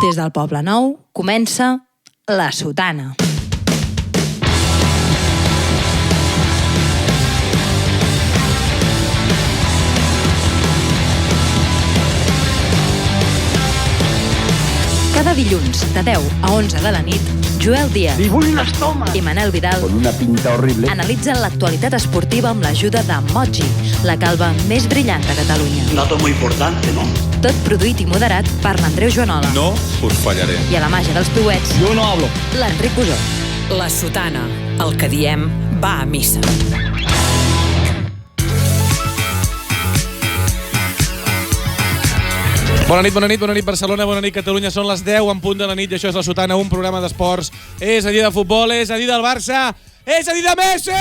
Des del Poble Nou comença La Sotana. Cada dilluns, de 10 a 11 de la nit, Joel Díaz i Manel Vidal con una pinta horrible analitzen l'actualitat esportiva amb l'ajuda de Moji, la calva més brillant de Catalunya. Un dato muy importante, ¿no? Tot produït i moderat per l'Andreu Joanola. No us fallaré. I a la màgia dels piuets, yo no hablo. l'Enric Pujol. La Sotana, el que diem, va a missa. Bona nit Barcelona, bona nit Catalunya. Són les 10 en punt de la nit i això és La Sotana, un programa d'esports. És a dir de futbol, és a dir del Barça, és a dir de Messi!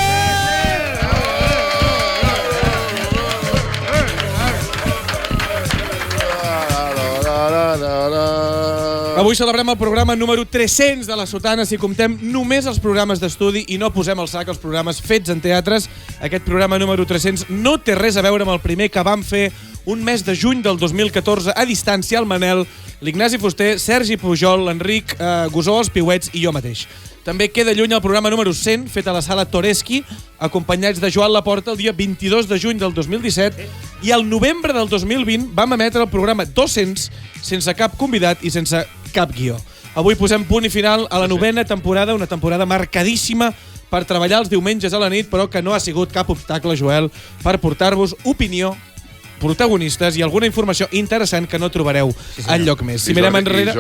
Avui celebrem el programa número 300 de La Sotana. Si comptem només els programes d'estudi i no posem al sac els programes fets en teatres, aquest programa número 300 no té res a veure amb el primer que vam fer un mes de juny del 2014 a distància, el Manel, l'Ignasi Fuster, Sergi Pujol, l'Enric Gusó, els Piuets i jo mateix. També queda lluny el programa número 100, fet a la sala Toreski, acompanyats de Joan Laporta el dia 22 de juny del 2017, i al novembre del 2020 vam emetre el programa 200 sense cap convidat i sense cap guió. Avui posem punt i final a la novena temporada, una temporada marcadíssima per treballar els diumenges a la nit, però que no ha sigut cap obstacle, Joel, per portar-vos opinió, protagonistes i alguna informació interessant que no trobareu enlloc més. Si mirem enrere...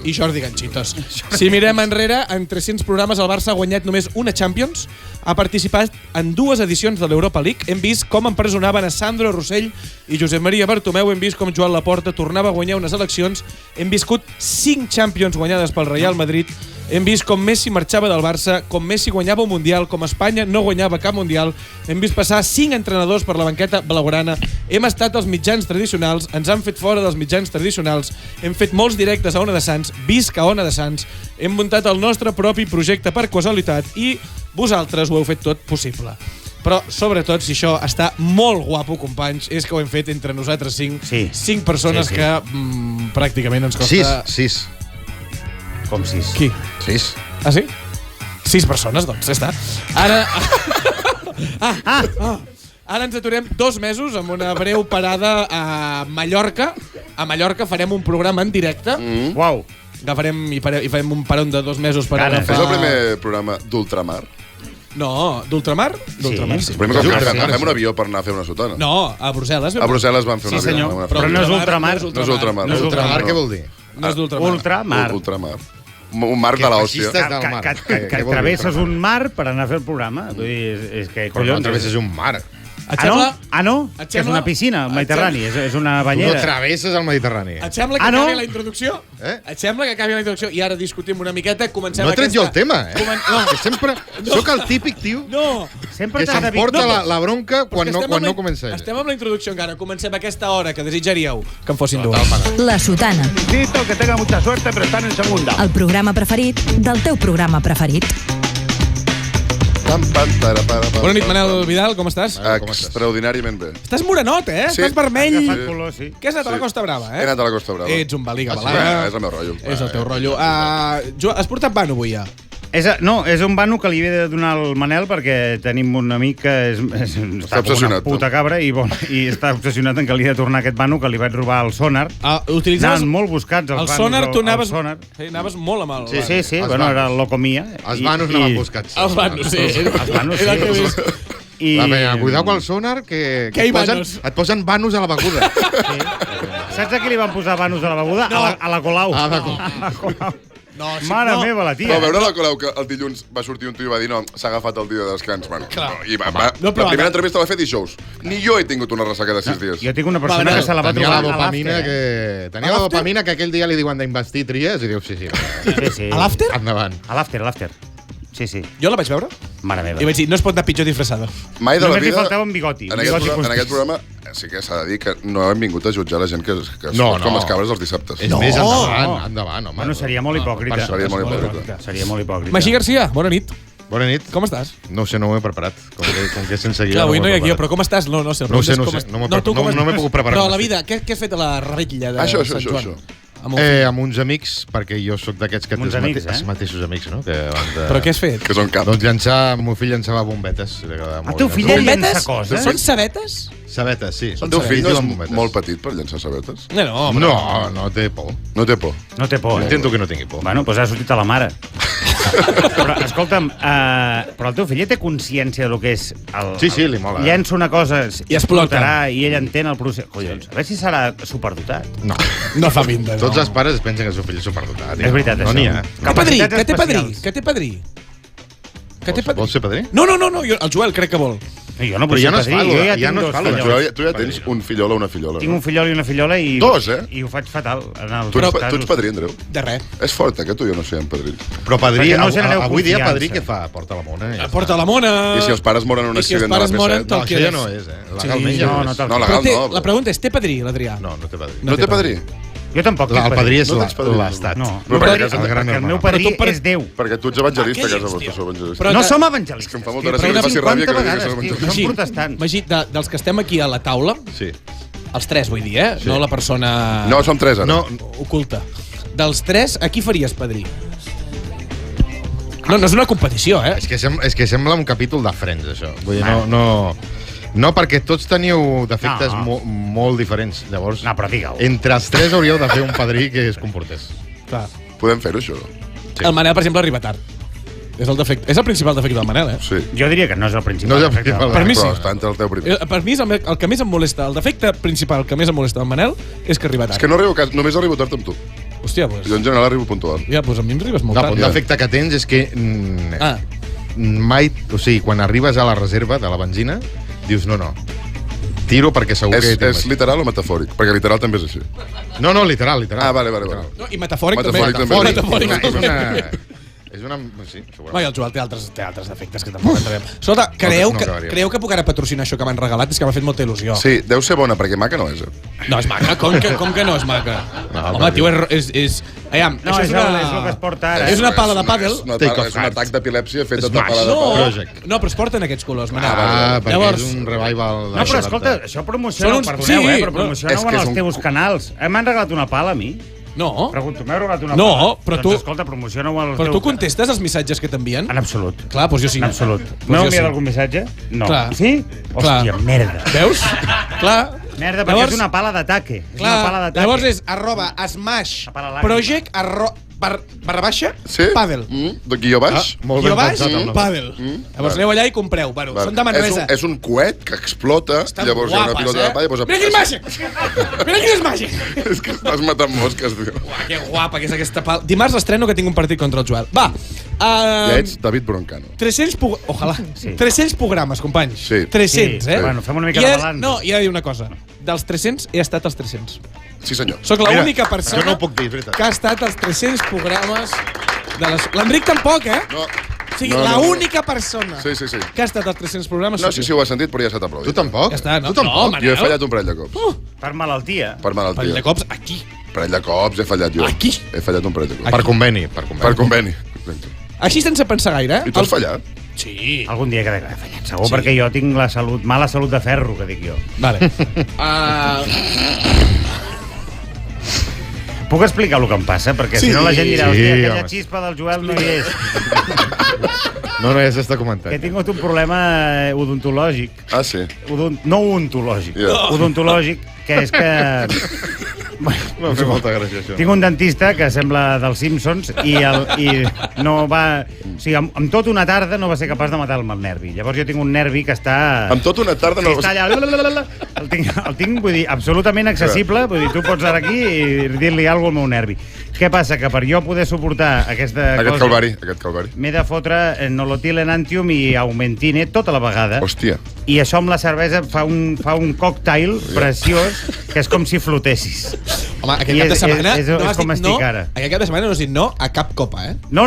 I Jordi Ganchitos. Si mirem enrere, en 300 programes el Barça ha guanyat només una Champions, ha participat en 2 edicions de l'Europa League, hem vist com empresonaven a Sandro Rossell i Josep Maria Bartomeu, hem vist com Joan Laporta tornava a guanyar unes eleccions, hem viscut 5 Champions guanyades pel Real Madrid, hem vist com Messi marxava del Barça, com Messi guanyava un Mundial, com Espanya no guanyava cap Mundial, hem vist passar 5 entrenadors per la banqueta blaugrana, hem estat als mitjans tradicionals, ens han fet fora dels mitjans tradicionals, hem fet molts directes a Ona de Sants, visca Ona de Sants, hem muntat el nostre propi projecte per casualitat i vosaltres ho heu fet tot possible. Però, sobretot, si això està molt guapo, companys, és que ho hem fet entre nosaltres 5. Sí. 5 persones que pràcticament ens costa... 6. Com 6? Qui? 6. Ah, sí? 6 persones, doncs, ja està. Ara... Ara ens aturem 2 mesos amb una breu parada a Mallorca. A Mallorca farem un programa en directe. Uau. I farem un parón de 2 mesos per agafar... És el primer programa d'ultramar? No, d'ultramar? D'ultramar, sí. El primer cop que agafem un avió per anar a fer una sotana. No, a Brussel·les. A Brussel·les van fer un Sí, avió. senyor. Però no és ultramar. No és ultramar. No és ultramar, què vol dir? No és d'ultramar. Ultramar. Ultramar. Un mar de l'hòstia. Que travesses un mar per anar a fer el programa. Vull dir, és que, collons... No travesses un mar. Ah, no? Que és una piscina, el Mediterrani. És una Tu no banyera. travesses el Mediterrani. Et sembla que acabi la introducció? Et sembla que acabi la introducció? I ara discutim una miqueta, comencem No he tret jo el tema, No. Que sempre... Soc el típic tio Sempre que t'has de s'emporta la bronca quan no comença. Estem amb la introducció encara. Comencem aquesta hora que desitjaríeu que en fossin 2. La Sotana, Que tenga mucha suerte, pero están en segunda. el programa preferit del teu programa preferit. Bona nit, Manel Vidal, com estàs? Extraordinàriament bé. Estàs morenot, Sí. Estàs vermell. Agafat color, sí. Què has anat a la Costa Brava, He anat a la Costa Brava. Ets un baliga Sí, balaga. és el meu rotllo. És el teu rotllo. Has portat vano avui ja? No, és un vano que li he de donar al Manel perquè tenim un amic que està com una obsessionat, puta cabra i està obsessionat en que li he de tornar aquest vano que li vaig robar al Sonar. Utilitzaves... Anaven molt buscats els El vanos. Sonar, tu anaves... Sonar. Sí, anaves molt amb el... Sí, bueno, era lo comia. Els vanos anaven buscats. Els vanos, sí. Els vanos, Era el que he sí. vist. Cuidao amb el sonar, que hi vanos? et posen vanos a la beguda. Saps a qui li van posar vanos a la beguda? No. A la Colau. A la Colau. No, sí, Mare meva, la tia. Va veure la Colau que el dilluns va sortir un tio i va dir no, s'ha agafat el dia de descans. Bueno, Clar. I No, la però primera entrevista l'ha fet dijous. Ni jo he tingut una ressaca de 6 dies. Jo tinc una persona que se la va Tenia trobar la a dopamina l'after. Tenia la dopamina que aquell dia li diuen d'investir tries i diu sí. Sí. A l'after? Endavant. A l'after. Sí. Jo la vaig veure Mare meva. i vaig dir, no es pot anar pitjor disfressada. Mai de la Només li vida... faltava un bigoti. En aquest programa sí que s'ha de dir que no hem vingut a jutjar la gent que surt com les cabres els dissabtes. És més, endavant, home. Bueno, seria molt hipòcrita. Seria molt hipòcrita. Seria molt hipòcrita. Magí Garcia, bona nit. Bona nit. Com estàs? No ho sé, no ho he preparat. Com que sense guió. Clar, avui no hi ha guió, guió, però com estàs? No sé. No ho sé, no m'he pogut preparar. Però a la vida, què has fet a la ratlla de Això. Sant Joan? Amb uns amics, perquè jo sóc d'aquests que Amb uns té amics, els mateixos amics, no? Que Però què has fet? Que són cap. Doncs el meu fill llançava bombetes. El teu fill llença coses? Són sabetes? Sabetes, sí. El teu fill no és bombetes. molt petit per llançar sabetes? No té por. No té por. No té por, Intento que no tingui por. Bueno, doncs ha sortit a la mare. Però, escolta'm, però el teu fill ja té consciència del que és Sí, li mola. Llença una cosa I explota. I ell entén el procés. Collons, a veure si serà superdotat. No fa pinta, no. Tots els pares es pensen que el seu fill és superdotat. És veritat, no això. n'hi ha. Que té padrí. Vols ser padrí? No, el Joel crec que vol. Jo no Però vull ja ser no es padrí, fa, jo ja ja tinc no es dos fa, fillols. Tu ja tens un fillol o una fillola, Tinc un no? fillol i una fillola i... Dos, eh? I ho faig fatal. En els Tu dos ets casos. padrí, Andreu? De res. És fort, que tu i jo no siguem padrins. Però padrí, Perquè no genereu avui dia confiança. padrí què fa? Porta la mona. Ja Porta la mona. I si els pares moren en un I si els accident de la pares moren, P7? No, això ja no és, Legalment ja no, no no és. te'l- No, Però legal no. la pregunta és, té padrí, l'Adrià? No té padrí. No té padrí? Jo tampoc. El padrí és No tens padrí? l'estat. No, Però no perquè padrí, has de- perquè el meu Però padrí tu és Déu. Perquè tu ets evangelista, Què a casa dius, vostra, tio? sou evangelistes. Però No que- som evangelistes. És que em fa molta tio, gràcia però que li faci ràbia que 50 digui que vegades, som tio, evangelistes. som protestants. Magí, dels que estem aquí a la taula, Sí. els tres vull dir, Sí. no la persona No, som tres, ara. No, oculta. Dels tres, a qui faries padrí? No és una competició, és que sembla un capítol de Friends, això. Vull dir, no, perquè tots teniu defectes No. molt diferents. Llavors, No, però digue-ho. entre els tres hauríeu de fer un padrí que es comportés. Clar. Podem fer-ho, això? Sí. El Manel, per exemple, arriba tard. És el principal defecte del Manel, Sí. Jo diria que no és el principal. No és el defecte. principal. Per mi sí. Però està entre el teu primer. Per mi és el que més em molesta, el defecte principal que més em molesta del Manel és que arriba tard. És que no arribo a casa, només arribo tard amb tu. Hòstia, doncs... Jo en general arribo puntual. Ja, doncs a mi em arribes molt No, tard. un defecte que tens és que mai... O sigui, quan arribes a la reserva de la benzina, dius no. Tiro perquè segur que... És literal o metafòric? Perquè literal també és així. No, literal. Ah, vale. No, i metafòric, Metafòric també. també. Metafòric. És una... Sí, segurament. No, i el Joel té altres defectes que tampoc entrarem. Escolta, creieu que puc ara patrocinar això que m'han regalat? És que m'ha fet molta il·lusió. Sí, deu ser bona, perquè maca no és. No, és maca. Com que no és maca? Home, tio, és... Aviam, No, és el que es porta ara. És una pala de pàdel. És un atac d'epilèpsia fet de pala de No, pàdel. no, però es porten aquests colors, Manel. perquè Llavors, és un revival... No, però escolta, això promocioneu, Són uns- perdoneu, sí, però promocioneu és que en és els un- teus canals. M'han regalat una pala a mi? no, Pregunto, m'heu regalat una No, pala? però doncs, tu- escolta, promocioneu el però teu... tu contestes els missatges que t'envien? En absolut. Clar, doncs jo sí. En absolut. Doncs M'heu jo enviat sí. algun missatge? No. Clar. Sí? Clar. Hòstia, merda. Veus? Clar. Merda, perquè és una pala d'ataque. És una pala Clar, d'ataque. llavors és @smash La pala làgrima. project barra baixa Sí? pàdel. De guió baix? Molt Guió ben baix, pensat, el nom. pàdel. Llavors aneu allà i compreu. Bueno, són de Manresa. És un coet que explota, Estan llavors hi ha una guapes, pilota de palla i posa... Mira quin màgic! Mira quin és màgic! És que estàs matant mosques, tio. Uah, que guapa que és aquesta pala. Dimarts l'estreno que tinc un partit contra el Joel. Va. Ja ets David Broncano. 300 Ojalà. Sí. 300 programes, companys. Sí. 300, Sí. eh? Bueno, fem una mica I de he- balanç. No, i he de dir una cosa. Dels 300, he estat als 300. Sí, senyor. Soc l'única persona això no ho puc dir, és veritat. que ha estat als 300 programes de les... L'Enric tampoc, eh? No. O sigui, No, no, l'única persona Sí. que ha estat als 300 programes... No sóc sé jo. si ho has sentit, però ja s'ha t'aplaudit. Tu tampoc? Ja està, no? Tu tampoc? No, Manel. Jo he fallat un parell de cops. Per malaltia. Per malaltia. Parell de cops aquí. Parell de cops he fallat jo. Aquí? He fallat un parell de cops. Per conveni. Per conveni. Així sense pensar gaire, eh? I tu has fallat? Sí. Algun dia que he fallat, segur, perquè jo tinc la salut, mala salut de ferro, que dic jo. Vale. Puc explicar el que em passa? Perquè Sí, si no la gent dirà, sí, hòstia, aquella home. xispa del Joel no hi és. No, ja s'està comentant. Que he tingut un problema odontològic. Ah, sí. No odontològic. Ja. Odontològic, que és que... M'ha fet molta gràcia, això. Tinc un dentista que sembla dels Simpsons i no va... O sigui, amb tot una tarda no va ser capaç de matar-me el nervi. Llavors jo tinc un nervi que està... Amb tot una tarda no... Que està allà... El tinc, vull dir, absolutament accessible. Vull dir, tu pots anar aquí i dir-li alguna cosa al meu nervi. Què passa? Que per jo poder suportar aquesta Aquest cosa... calvari. M'he de fotre nolotil enantium i aumentine tota la vegada. Hòstia. I això amb la cervesa fa un cocktail preciós que és com si flotessis. Home, aquest I cap de és- setmana és no has com dit estic no. ara. Aquest cap de setmana no has dit no a cap copa, eh? No.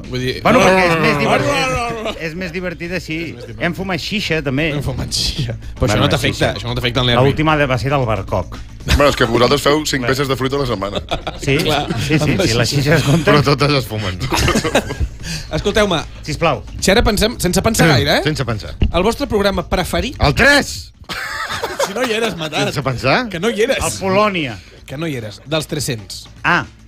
Vull dir- Bueno, No, perquè no, és més no, divertit. És més divertit així. Hem fumat xixa, també. Hem fumat xixa. Però això Bueno, no t'afecta, xixa. això no t'afecta el nervi. L'última va ser del barcoc. Bueno, és que vosaltres feu 5 peces de fruita a la setmana. Sí? Clar. Sí, la xixa es compta. Però totes es fumen. Escolteu-me, Sisplau. si ara pensem, sense pensar gaire, eh? Sense pensar. El vostre programa preferit, El 3! si no hi eres matat. Sense pensar? Que no hi eres. El Polònia. que no hi eres, dels 300.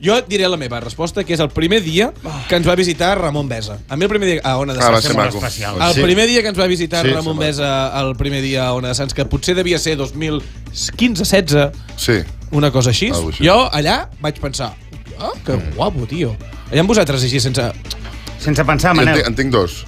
Jo diré la meva resposta, que és el primer dia que ens va visitar Ramon Besa. A mi el primer dia a Ona de Sants. Va ser maco. El primer dia que ens va visitar Ramon Besa, el primer dia a Ona de Sants, que potser devia ser 2015-16, una cosa així. Jo allà vaig pensar, que guapo, tio. Allà amb vosaltres així sense pensar, Manel. En tinc dos.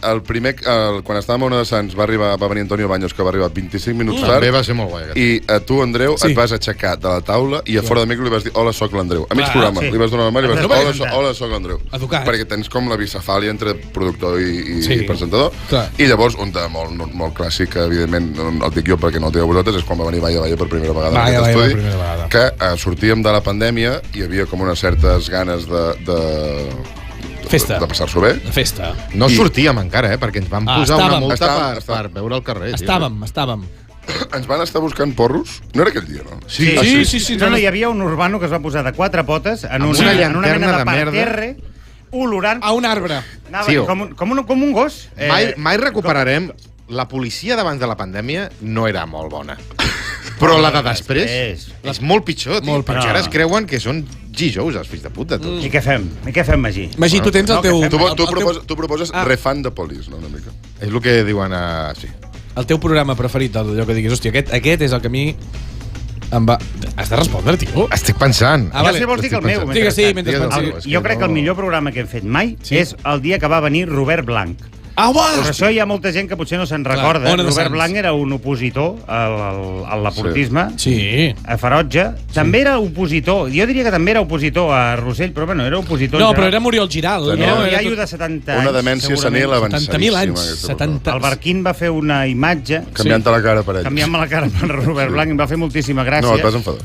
El primer, quan estàvem a Ona de Sants, va venir Antonio Baños, que va arribar 25 minuts tard. També va ser molt guai. I tu, Andreu, et vas aixecar de la taula i a fora de micro li vas dir hola, soc l'Andreu. A mig programa. Li vas donar la mà i li vas dir hola, soc l'Andreu. Perquè tens com la bicefàlia entre productor i presentador. I llavors, un de molt clàssic, que evidentment el dic jo perquè no el dieu vosaltres, és quan va venir Vaya per primera vegada en aquest estudi, que sortíem de la pandèmia i hi havia com unes certes ganes de passar-s'ho bé. De festa. No sortíem encara, perquè ens van posar una multa per veure al carrer. Estàvem. Ens van estar buscant porros? No era aquell dia, no? Sí. No, hi havia un urbano que es va posar de 4 potes en una mena de parterre, olorant a un arbre. Com un gos. Mai recuperarem. La policia d'abans de la pandèmia no era molt bona. Però la de després és molt pitjor, tio. Perquè ara es creuen que són G-Joes, els fills de puta. I què fem? Magí, tu tens el teu... Tu proposes refan de polis, no, una mica? És el que diuen a... Sí. El teu programa preferit, allò que diguis, hòstia, aquest és el que a mi em va... Has de respondre, tio. Estic pensant. Ja sé, vols dir que el meu. Jo crec que el millor programa que hem fet mai és el dia que va venir Robert Blanc. Per això hi ha molta gent que potser no se'n recorda. Robert Blanc era un opositor a l'aportisme, a ferotge. També era opositor, jo diria que també era opositor a Rossell, però bueno, era opositor... No, però era Muriel Giral. Era un iaio de 70 anys. Una demència senil avançadíssima. 70.000 anys. El Barquín va fer una imatge... Canviant-te la cara per ell. Canviant-me la cara per Robert Blanc, em va fer moltíssima gràcia. No, et vas enfadar.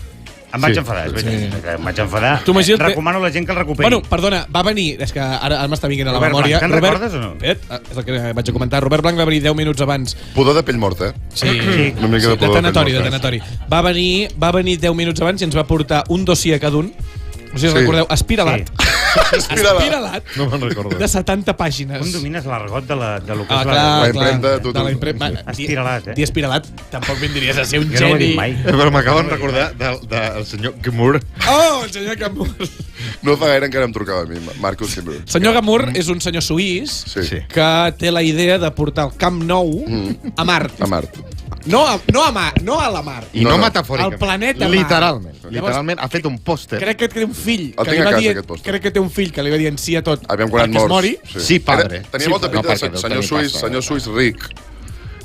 Em vaig enfadar, em vaig enfadar. Recomano a la gent que el recuperi. Bueno, perdona, va venir, és que ara m'està vinguent a la memòria. Te'n recordes o no? És el que vaig a comentar. Robert Blanc va venir 10 minuts abans. Pudor de pell morta, Sí, una mica de pudor de tanatori. Va venir 10 minuts abans i ens va portar un dossier a cada un. No sé si recordeu, Espiralat. Espiralat. No me'n recordo. De 70 pàgines. Com domines l'argot de lo que és la impremta. De la impremta. Espiralat, Dir Espiralat tampoc vindries a ser un geni. Jo no ho he dit mai. Però m'acaben de recordar del senyor Gamur. Oh, el senyor Gamur. No fa gaire encara em trucava a mi, Marcus Gamur. El senyor Gamur és un senyor suís que té la idea de portar el Camp Nou a Mart. A Mart. No a la Mar. I no metafòricament. El planeta Mar. Literalment ha fet un pòster. Crec que té un fill. El tinc a casa, aquest pòster. Crec que té un fill que li va dient sí a tot perquè es mori. Sí, padre. Tenia molta pinta de senyor suís ric,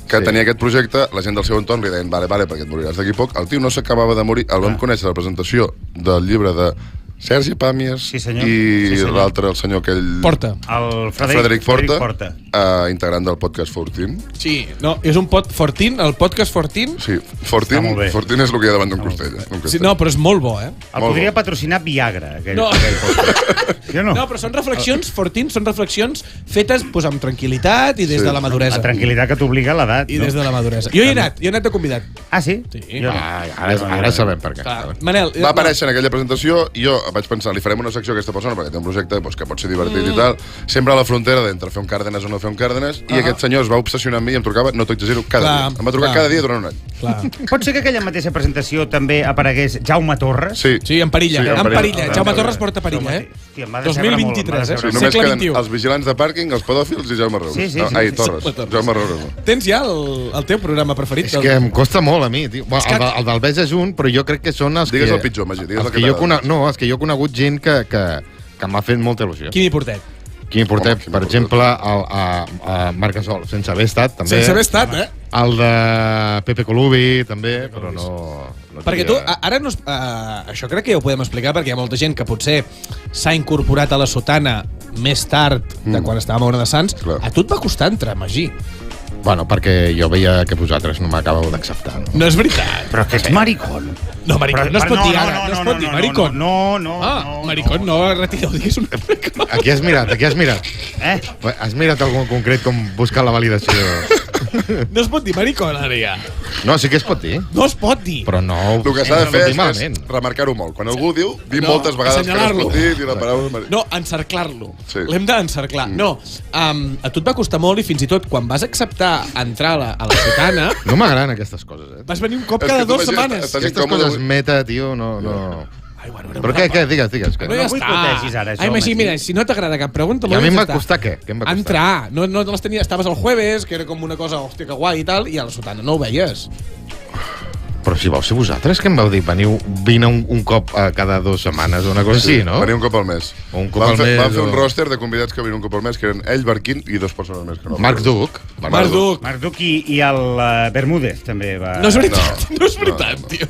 que tenia aquest projecte, la gent del seu entorn li deien vale, perquè et moriràs d'aquí poc. El tio no s'acabava de morir, el vam conèixer a la presentació del llibre de Sergi Pàmies i l'altre, el senyor aquell... Porta. El Frederic Porta, integrant del podcast Fortin. Sí, no, és un Fortin, el podcast Fortin. Sí, Fortin és el que hi ha davant d'un costell. Sí, no, però és molt bo, El podria patrocinar Viagra, aquell podcast. No, però són reflexions, Fortin, són reflexions fetes amb tranquil·litat i des de la maduresa. La tranquil·litat que t'obliga a l'edat. I des de la maduresa. Jo hi he anat de convidat. Ah, sí? Ara sabem per què. Manel... Va aparèixer en aquella presentació i jo vaig pensar, li farem una secció a aquesta persona perquè té un projecte que pot ser divertit i tal, sempre a la frontera d'entre fer un Cárdenas o no fer un Cárdenas, i aquest senyor es va obsessionar amb mi i em trucava, no t'ho exagero, cada dia. Em va trucar cada dia durant un any. Pot ser que aquella mateixa presentació també aparegués Jaume Torres? Sí, en Perilla. Jaume Torres porta Perilla, 2023, només queden els vigilants de pàrquing, els pedòfils i Jaume Rous. Ai, Torres. Jaume Rous. Tens ja el teu programa preferit? És que em costa molt a mi, tio. El del Bes és un, però jo crec que són els que... Digues el pitjor, Magí, digues el que t'agrada. No, els que jo he conegut gent que m'ha fet molta il·lusió. Quimi Portet. Per exemple, a Marc Gasol, sense haver estat, també. Sense haver estat, El de Pepe Colubi, també, però no... Perquè tu, ara no... Això crec que ja ho podem explicar, perquè hi ha molta gent que potser s'ha incorporat a la sotana més tard de quan estàvem a Ona de Sants. A tu et va costar entrar, Magí. Bueno, perquè jo veia que vosaltres no m'acabeu d'acceptar. No és veritat. Però que ets maricón. No, maricón no es pot dir ara. No es pot dir maricón. No. Maricón no, retireu, digues una maricón. Aquí has mirat. Has mirat algun concret com buscar la validació? No es pot dir maricón, ara ja. No, sí que es pot dir. No es pot dir. Però no... El que s'ha de fer és remarcar-ho molt. Quan algú diu, dir moltes vegades que no es pot dir, dir la paraula... No, encerclar-lo. L'hem d'encerclar. No, a tu et va costar molt i fins i tot quan vas acceptar entrar a la sotana... No m'agraden aquestes coses, eh? Vas venir un cop cada 2 setmanes. Aquestes coses meta, tio, no... Ai, bueno, però què? Digues. No ja està. Ai, Magí, mira, si no t'agrada cap pregunta... I a mi em va costar què? Què em va costar? Entrar. No les tenies... Estaves el jueves, que era com una cosa, hòstia, que guai i tal, i a la sotana no ho veies. Però si vau ser vosaltres que em vau dir vine un cop cada 2 setmanes o una cosa així, no? Venir un cop al mes. Un cop al mes. Vam fer un roster de convidats que venien un cop al mes, que eren ell, Barquín i 2 persones més que no. Marc Duc. Marc Duc i el Bermúdez també va... No és veritat, tio.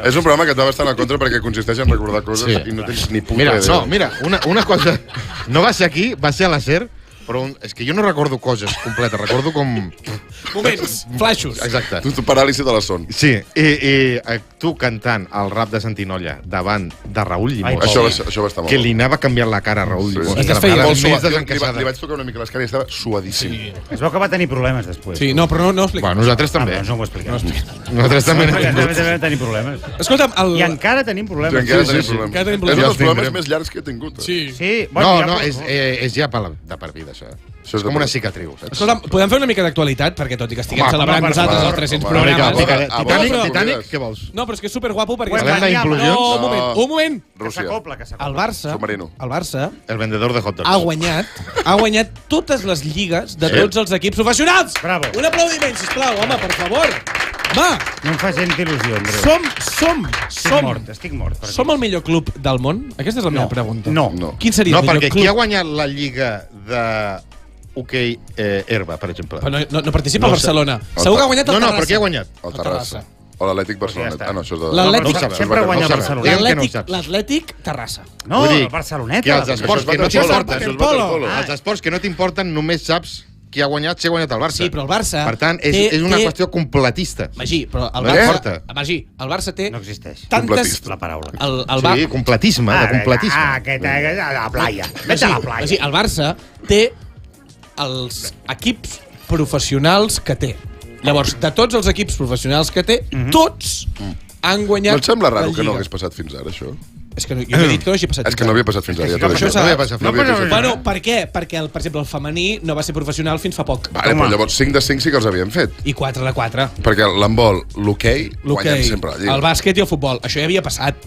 És un programa que et va bastant en contra perquè consisteix en recordar coses i no tens ni puta idea. Mira, una cosa... No va ser aquí, va ser a la SER, però és que jo no recordo coses completes, recordo com... Moments, flaixos. Exacte. Tu paràlisi de la son. Sí, i tu cantant el rap de Santinolla davant de Raül Llimós. Això va estar molt que li anava canviant la cara a Raül Llimós. Li vaig tocar una mica les cares i estava suadíssim. Es veu que va tenir problemes després. Sí, no, però no explica. Bueno, nosaltres també. No ho expliquem. Nosaltres també vam tenir problemes. Escolta'm, I encara tenim problemes. És un dels problemes més llargs que he tingut. Sí. No, és ja de per vida, això. És com una cicatriu. Escolta'm, podem fer una mica d'actualitat, perquè tot i que estiguem celebrant nosaltres els 300 programes... Titanic, què vols? No, però és que és superguapo perquè... No, un moment. Rússia. El Barça, el vendedor de hot dogs, ha guanyat totes les lligues de tots els equips professionals. Bravo. Un aplaudiment, sisplau, home, per favor. Va! No em fa gent il·lusió, Andreu. Estic mort. Som el millor club del món? Aquesta és la meva pregunta. No. Quin seria el millor club? No, perquè qui ha guanyat la lliga de... herba, per exemple. Però no participa el Barcelona. Segur que ha guanyat el Terrassa. No, però qui ha guanyat? El Terrassa. O l'Atlètic Barcelona. No, això és de... L'Atlètic sempre guanya el Barcelona. L'Atlètic Terrassa. No, el Barceloneta. Que els esports que no t'importen, els esports que no t'importen només saps qui ha guanyat, si ha guanyat el Barça. Sí, però el Barça... Per tant, és una qüestió completista. Magí, però el Barça té... No existeix. Completista. La paraula. Sí, completisme, de completisme. A la playa. Vés a la playa. Magí, el Barça té els equips professionals que té. Llavors, de tots els equips professionals que té, tots han guanyat... No et sembla raro que no hagués passat fins ara, això? És que jo he dit que no hagi passat fins ara. És que no havia passat fins ara, ja t'ho dic. No havia passat fins ara. Bueno, per què? Perquè, per exemple, el femení no va ser professional fins fa poc. Vale, però llavors 5 de 5 sí que els havíem fet. I 4 de 4. Perquè l'handbol, l'hoquei, guanyen sempre la lliga. El bàsquet i el futbol. Això ja havia passat.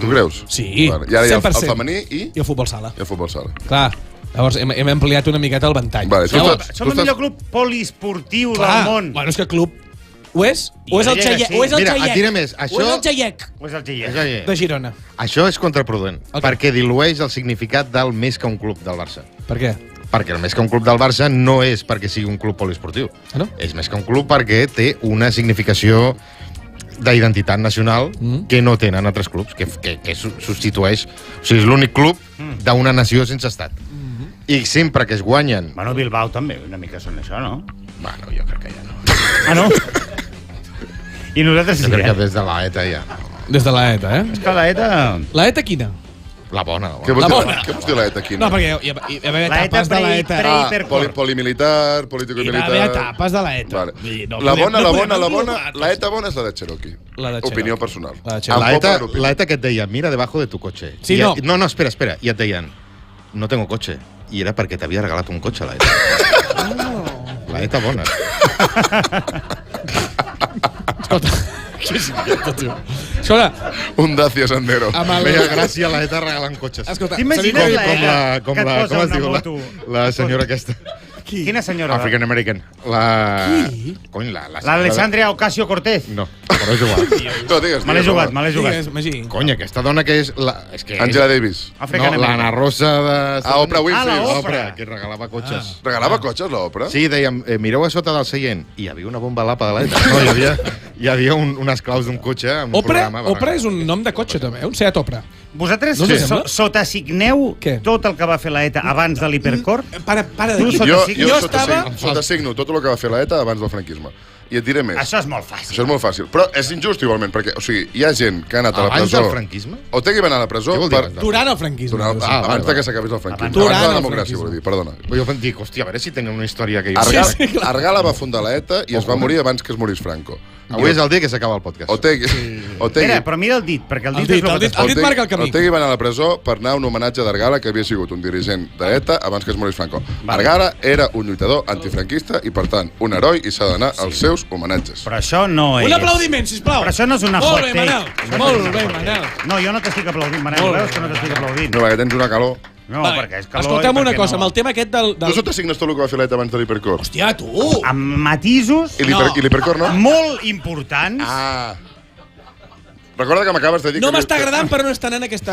Tu creus? Sí, I ara hi ha el femení i el futbol sala. I el futbol sala. Clar. Llavors hem ampliat una miqueta el ventall. Som el millor club poliesportiu del món. Bueno, és que el club ho és? O és el Xaiec? Mira, et diré més. O és el Xaiec? O és el Xaiec? De Girona. Això és contraproduent, perquè dilueix el significat del més que un club del Barça. Per què? Perquè el més que un club del Barça no és perquè sigui un club poliesportiu. No? És més que un club perquè té una significació d'identitat nacional que no tenen altres clubs, que substitueix... O sigui, és l'únic club d'una nació sense estat. I sempre que es guanyen... Bueno, Bilbao també, una mica són això, no? Bueno, jo crec que ja no. Ah, no? I nosaltres jo crec que des de l'ETA ja. Des de l'ETA, eh? És que l'ETA... L'ETA quina? La bona. Què vols dir l'ETA quina? No, perquè hi va haver etapes de l'ETA. Polimilitar, político-militar... Hi va haver etapes de l'ETA. La bona, l'ETA bona és la de Cherokee. Opinió personal. L'ETA que et deia, mira debajo de tu cotxe. Sí, no. No, espera. I et deien, no tengo cotxe. I era perquè t'havia regalat un cotxe, l'ETA. L'ETA bona. Escolta, què és idiota, tio? Escolta... Un Dacia Sandero. Feia gràcia l'ETA regalant cotxes. Escolta, t'imagines l'ETA com es diu la senyora aquesta? Quina senyora? African American. Qui? Cony, l'Alexandria Ocasio-Cortez. No, però és igual. No, digues. Me l'he jugat. Digues, Magí. Cony, aquesta dona que és... Angela Davis. No, l'Anna Rosa de... Oprah Winfrey. Oprah, que regalava cotxes. Regalava cotxes, l'Oprah? Sí, dèiem, mireu a sota del seient. I hi havia una bomba lapa de l'ETA. No, hi havia unes claus d'un cotxe. Oprah és un nom de cotxe, també. Un Seat Oprah. Vosaltres sotasigneu tot el que va fer l'ETA abans de l'Hipercor? Para de dir. Jo sotasigno tot el que va fer l'ETA abans del franquisme. I et diré més. Això és molt fàcil. Això és molt fàcil. Però és injust igualment, perquè, o sigui, hi ha gent que ha anat a la presó... Abans del franquisme? Otegi va anar a la presó per... Durant el franquisme. Abans que s'acabés el franquisme. Durant abans de la el democràcia, vol dir, perdona. Jo em dic, hòstia, a veure si tenen una història que... Argala va fundar la ETA i es va morir abans que es morís Franco. Avui és el dia que s'acaba el podcast. Otegi... Espera, però mira el dit, perquè el dit marca el camí. Otegi va anar a la presó per anar a un homenatge d'Argala, que havia sigut un dirigent d'ETA abans que es morís Franco. Argala era un lluitador antifranquista i, per tant, un heroi i s'ha d'anar als seus homenatges. Però això no és... Un aplaudiment, sisplau. Però això no és una hot take. Molt bé, Manel. No, jo no t'estic aplaudint, Manel. Veus que no t'estic aplaudint? No, perquè tens una calor. No, perquè és calor... Escolta'm una cosa, amb el tema aquest del... Tu sota signes tot el que va fer l'ETA abans de l'Hipercor. Hòstia, tu! Amb matisos... I l'Hipercor no? Molt importants. Recorda que m'acabes de dir... No m'està agradant per no estar en aquell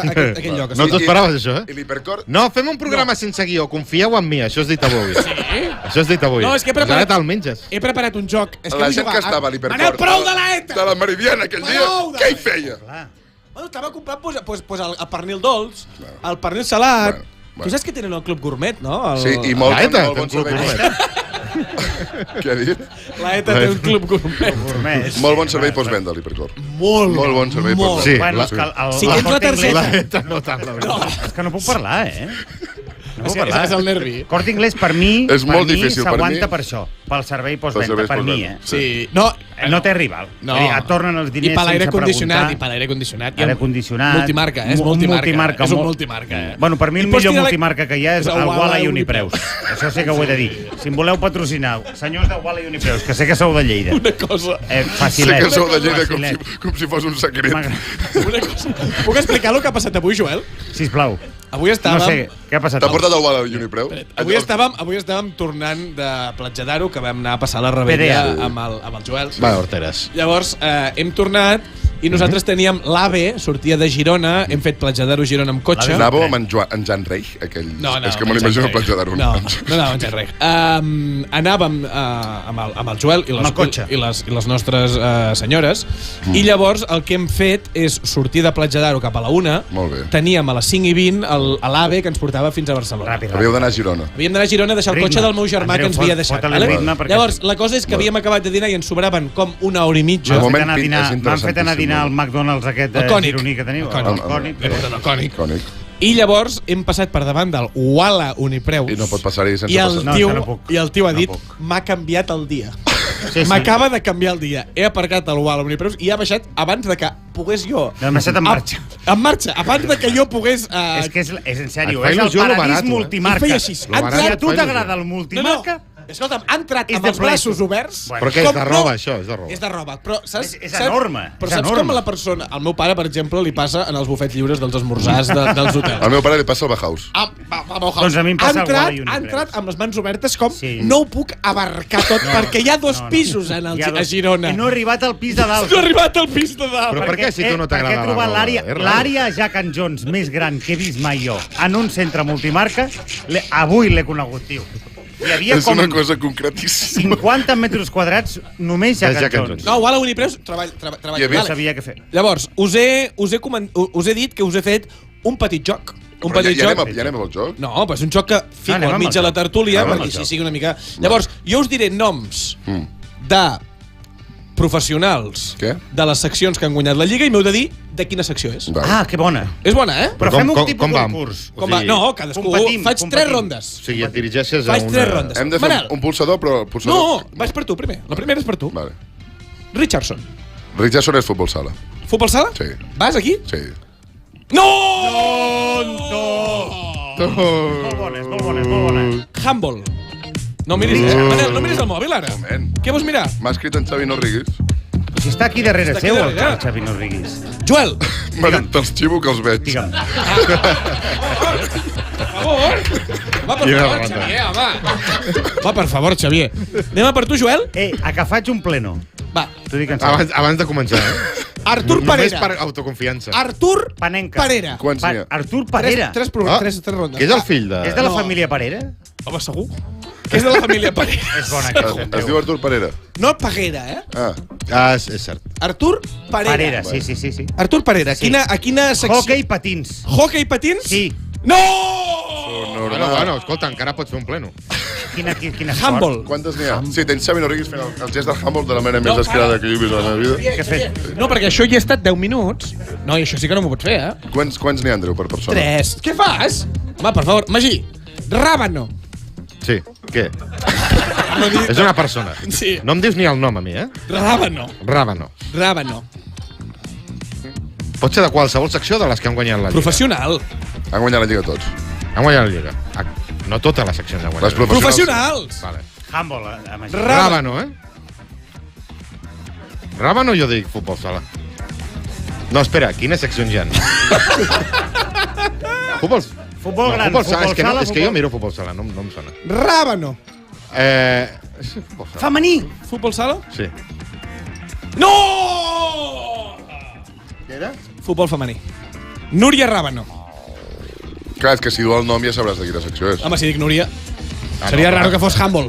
lloc. No t'ho esperaves, això, I l'Hipercor... No, fem un programa sense guió, confieu en mi, això és dit avui. Sí? Això és dit avui. No, és que he preparat un joc. La gent que estava a l'Hipercor... Manel, prou de l'ETA! De la Meridiana aquell dia, què hi feia? Bueno, estava comprant el pernil dolç, el pernil salat... Tu saps que tenen el Club Gourmet, no? Sí, i molt bon servei. Què ha dit? La ETA té un Club Gourmet. Molt bon servei postvenda, l'Hipercor. Molt bon servei postvenda. Sí, bueno, és que si tens la targeta... La ETA no tant, la veritat. És que no puc parlar, No puc parlar. És el nervi. Corte Inglés, per mi, és molt difícil, s'aguanta per això. Pel servei postvenda, per mi, Sí. No té rival. No. Et tornen els diners sense preguntar. I per l'aire condicionat. Aire condicionat. Multimarca, és multimarca. És un multimarca. Bueno, per mi el millor multimarca que hi ha és el Walla i Unipreus. Això sí que ho he de dir. Si em voleu patrocinar, senyors de Walla i Unipreus, que sé que sou de Lleida. Una cosa... Sé Facilet. que sou de Lleida com si fos un secret. Una cosa... Puc explicar el que ha passat avui, Joel? Sisplau. Avui estàvem... No sé, què ha passat? T'ha portat el Walla i Unipreu? Avui estàvem tornant de Platja d'Aro, que vam anar a passar la rebella amb el Joel. Va, Horteres. Llavors, hem tornat i nosaltres teníem l'AVE, sortia de Girona, hem fet Platja d'Aro Girona amb cotxe. Anàveu amb en Jan Reich, aquell... No, és que me l'imagino a Platja d'Aro. No, amb Jan Reich. Anàvem amb el Joel i les nostres senyores, i llavors el que hem fet és sortir de Platja d'Aro cap a la 1. Molt bé. Teníem a les 5:20 l'AVE que ens portava fins a Barcelona. Havíeu d'anar a Girona. Havíem d'anar a Girona a deixar el cotxe del meu germà que ens havia deixat. Llavors, la cosa és que havíem acabat de dinar i ens sobraven com una hora i mitja. M'han fet anar a dinar al McDonald's aquest gironí que teniu. El Cònic. I llavors hem passat per davant del Walla Unipreus. I no pot passar-hi sense I el tio ha dit, m'ha canviat el dia. M'acaba de canviar el dia. He aparcat el Walla Unipreus i ha baixat abans de que pogués jo... Ha baixat en marxa. En marxa, abans de que jo pogués... És que és en sèrio, és el paradís multimarca. Si a tu t'agrada el multimarca... Escolta'm, ha entrat amb els braços oberts... Però què és de roba, això? És de roba. És de roba, però saps... És enorme. Però saps com a la persona... Al meu pare, per exemple, li passa en els bufets lliures dels esmorzars dels hotels. Al meu pare li passa al Bauhaus. Doncs a mi em passa al Walla i Unipreus. Ha entrat amb les mans obertes com no ho puc abarcar tot, perquè hi ha 2 pisos a Girona. I no he arribat al pis de dalt. No he arribat al pis de dalt. Però per què, si tu no t'agrada la roba? Perquè he trobat l'àrea Jack and Jones més gran que he vist mai jo en un centre multimarca, avui l'he conegut, tio. Hi havia és una cosa concretíssima. 50 metres quadrats només Jack and Jones. No, Walla Unipreus treballa. Jo sabia què fer. Llavors, us he dit que us he fet un petit joc. Ja anem al joc? No, però és un joc que fico al mig de la tertúlia perquè així sigui una mica... Llavors, jo us diré noms de professionals de les seccions que han guanyat la Lliga i m'heu de dir de quina secció és. Ah, que bona. És bona, Però fem un tipus de concurs. No, cadascú. Faig 3 rondes. O sigui, et dirigeixes a una... Faig 3 rondes. Hem de fer un pulsador, però... No, vaig per tu primer. La primera és per tu. Richardson. Richardson és futbol sala. Futbol sala? Sí. Vas aquí? Sí. No! Molt bones. Handball. No miris, Manel, no miris el mòbil, ara. Què vols mirar? M'ha escrit en Xavi Norriguis. Si està aquí darrere seu, el Xavi Norriguis. Joel! M'ha dit, te'ls xivo que els veig. Digue'm. Per favor. Va, per favor, Xavier, home. Va, per favor, Xavier. Anem a per tu, Joel? A que faig un pleno. Va. Abans de començar, Artur Parera. Només per autoconfiança. Artur Panenca. Parera. Quants n'hi ha? Artur Parera. 3 rondes. Que és el fill de... És de la família Parera? Home, segur. Que és de la família Parera. És bona aquesta. Es diu Artur Parera. No Paguera, és cert. Artur Parera. Sí. Artur Parera. A quina secció? Hockey i patins. Hockey i patins? Sí. No! Bueno, escolta, encara pots fer un pleno. Quina Handball. Quantes n'hi ha? Sí, tens Xavi Noriguis fent el gest del handball de la manera més descarada que jo he vist a la meva vida. Què has fet? No, perquè això hi he estat 10 minuts. No, i això sí que no m'ho pots fer, Quants n'hi ha, Andreu, per persona? 3. Què fas? Home, per favor. Magí, Rábano. Sí, què? És una persona. Sí. No em dius ni el nom a mi, Rábano. Rábano. Pot ser de qualsevol secció de les que han guanyat la Lliga. Professional. Han guanyat la Lliga tots. Han guanyat la Lliga. No totes les seccions han guanyat. Les professionals. Vale. Handball. Rábano, Rábano jo dic futbol sala. No, espera, quines seccions hi ha? Futbol gran, futbol sala. És que jo miro futbol sala, no em sona. Rábano. Femení. Futbol sala? Sí. No! Què era? Futbol femení. Núria Rábano. Clar, és que si du el nom ja sabràs de quina secció és. Home, si dic Núria, seria raro que fos handball.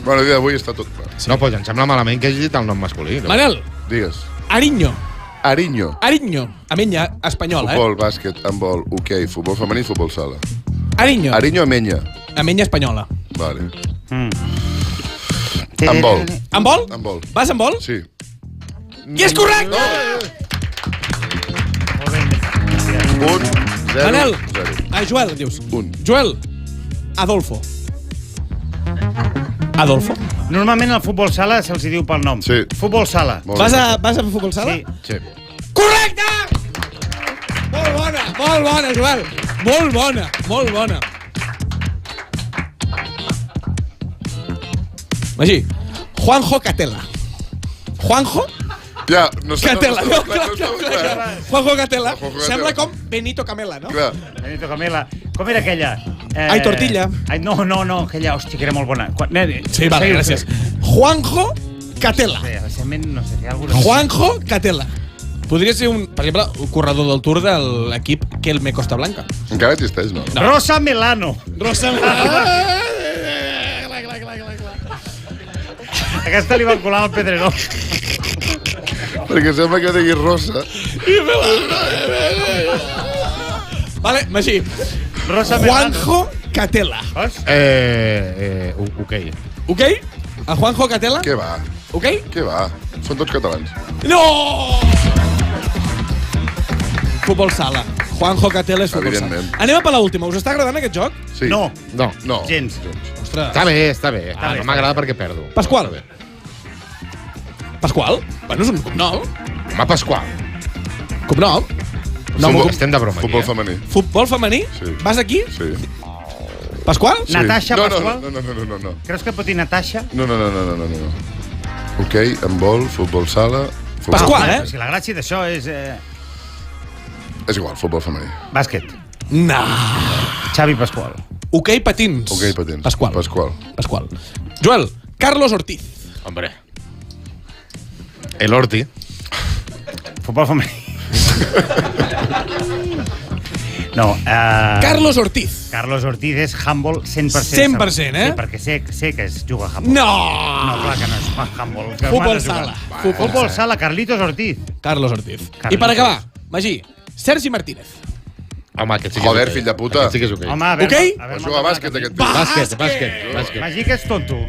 Bueno, el dia d'avui està tot clar. Sí. No, doncs em sembla malament que hagi dit el nom masculí. Manel. Digues. Ariño. Amenya, espanyol, Futbol, bàsquet, handball, hoquei, futbol femení, futbol sala. Ariño, Amenya. Amenya espanyola. Vale. Handball. Handball? Vas amb vol? Sí. I és correcte! Un, 0, Manel. 0. Joel, em dius. Un. Joel. Adolfo. Normalment al futbol sala se'ls diu pel nom. Sí. Futbol sala. Vas a futbol sala? Sí. Correcte! Molt bona, Joel. Molt bona. Magí, Juanjo Catela. Juanjo Ja, no sé. Catela. Juanjo Catela. Juanjo Sembla Catela. com Benito Camela, no? Clar. Benito Camela. Com era aquella? Ai, Tortilla. No, aquella, hòstia, que era molt bona. Sí, vale, gràcies. Juanjo Catela. Recentment, no sé, hi ha alguna... Juanjo Catela. Podria ser, per exemple, un corredor del Tour de l'equip Kelme Costa Blanca. Encara existeix, no? Rosa Melano. Aquesta li va colar al Pedrerol. Perquè sembla que digui rosa. Vale, Magí. Rosa Melano. Juanjo Catela. Ok. A Juanjo Catela? Què va? Ok? Què va? Són tots catalans. No! Futbol sala. Juanjo Catela és futbol sala. Evidentment. Anem a per l'última. Us està agradant aquest joc? Sí. No. Gens. Ostres. Està bé. No m'agrada perquè perdo. Pasqual. Pasqual? Bueno, és un cognom. Home, Pasqual. Cognom? Estem de broma. Futbol femení. Futbol femení? Sí. Vas aquí? Sí. Pasqual? Sí. Natasha Pasqual? No. Creus que pot dir Natasha? No. Ok, handball, futbol sala... Pasqual, Si la gràcia d'això és... És igual, futbol femení. Bàsquet. No. Xavi Pasqual. Ok, patins. Ok, patins. Pasqual. Joel, Carlos Ortiz. Hombre. El Orti. Futbol femení. No, Carlos Ortiz. Carlos Ortiz és handball 100%. 100%, Sí, perquè sé que es juga a handball. No! No, clar que no és handball. Futbol sala. Futbol sala, Carlitos Ortiz. Carlos Ortiz. I per acabar, Magí, Sergi Martínez. Home, aquest sí que Joder, és fill de puta. Aquest sí que és ok. Home, a veure... Ok? Però juga a bàsquet, aquest tio. Bàsquet. Magí, que ets tonto.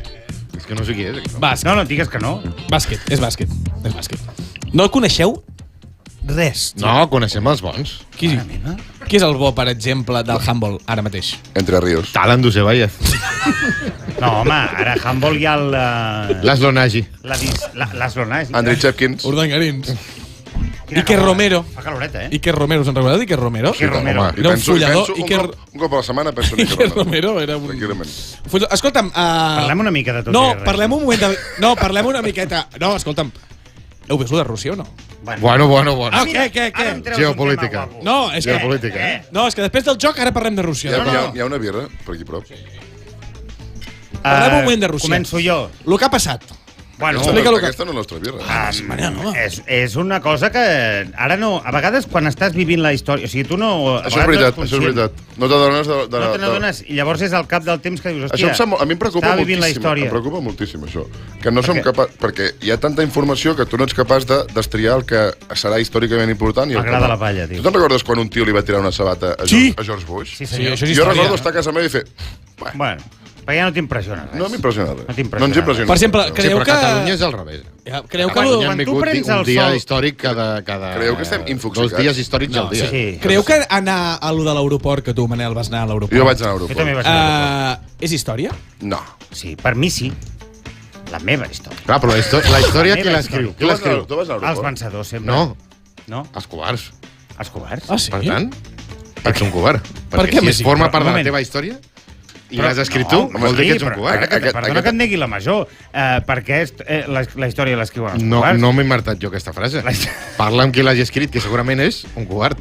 És que no sé qui és. Bàsquet. No, digues que no. Bàsquet, és bàsquet. No el coneixeu res. No, coneixem els bons. Qui és el bo, per exemple, del handball ara mateix? Entre Ríos. Talan Dusevallez. No, home, ara handball hi ha el... Laszlo Nagy. Laszlo Nagy. Andriy Chepkins. Urdangarins. Iker Romero. Fa caloreta, Iker Romero, se'n recorda d'Iker Romero? Iker Romero. Era un follador. Un cop a la setmana penso en Iker Romero era un... Escolta'm... Parlem una mica de tot. No, parlem un moment de... No, parlem una miqueta... No, escolta'm. Heu vist de Rússia o no? Bueno. Ah, què? Geopolítica. No, és que... Geopolítica, No, és que després del joc ara parlem de Rússia. Hi ha una birra per aquí prop. Parlem un moment de Rússia. Començo jo. El que ha passat. Bueno, aquesta no és la nostra birra. És una cosa que ara no... A vegades, quan estàs vivint la història... O sigui, tu no... Això és veritat. No t'adones de... No te n'adones, i llavors és al cap del temps que dius, hòstia, a mi em preocupa moltíssim. Em preocupa moltíssim, això. Que no som capaços... Perquè hi ha tanta informació que tu no ets capaç de destriar el que serà històricament important. M'agrada la palla, tio. Tu te'n recordes quan un tio li va tirar una sabata a George Bush? Sí, senyor. Sí, això és jo història. recordo estar a casa meva i fer... Bueno. Perquè ja no t'impressiona res. No m'impressiona res. No t'impressiona. No ens impressiona. Per exemple, creu que... Catalunya és al revés. Creu que... Catalunya han vingut un dia històric cada... Creu que estem infoxicats? 2 dies històrics al dia. Sí. Creu que anar a lo de l'aeroport, que tu, Manel, vas anar a l'aeroport... Jo vaig anar a l'aeroport. Jo també vaig anar a l'aeroport. És història? No. Sí, per mi sí. La meva història. Clar, però la història qui l'escriu? Tu vas a l'aeroport? Els vencedors, sempre. No, els covards. Els covards? Ah, sí? Per tant, ets un covard. Per què si més? forma part de la moment. teva història i l'has escrit tu, vol dir que ets un covard. Perdona que et negui la major, perquè la història l'escriuen els covards. No m'he inventat jo aquesta frase. Parla amb qui l'hagi escrit, que segurament és un covard.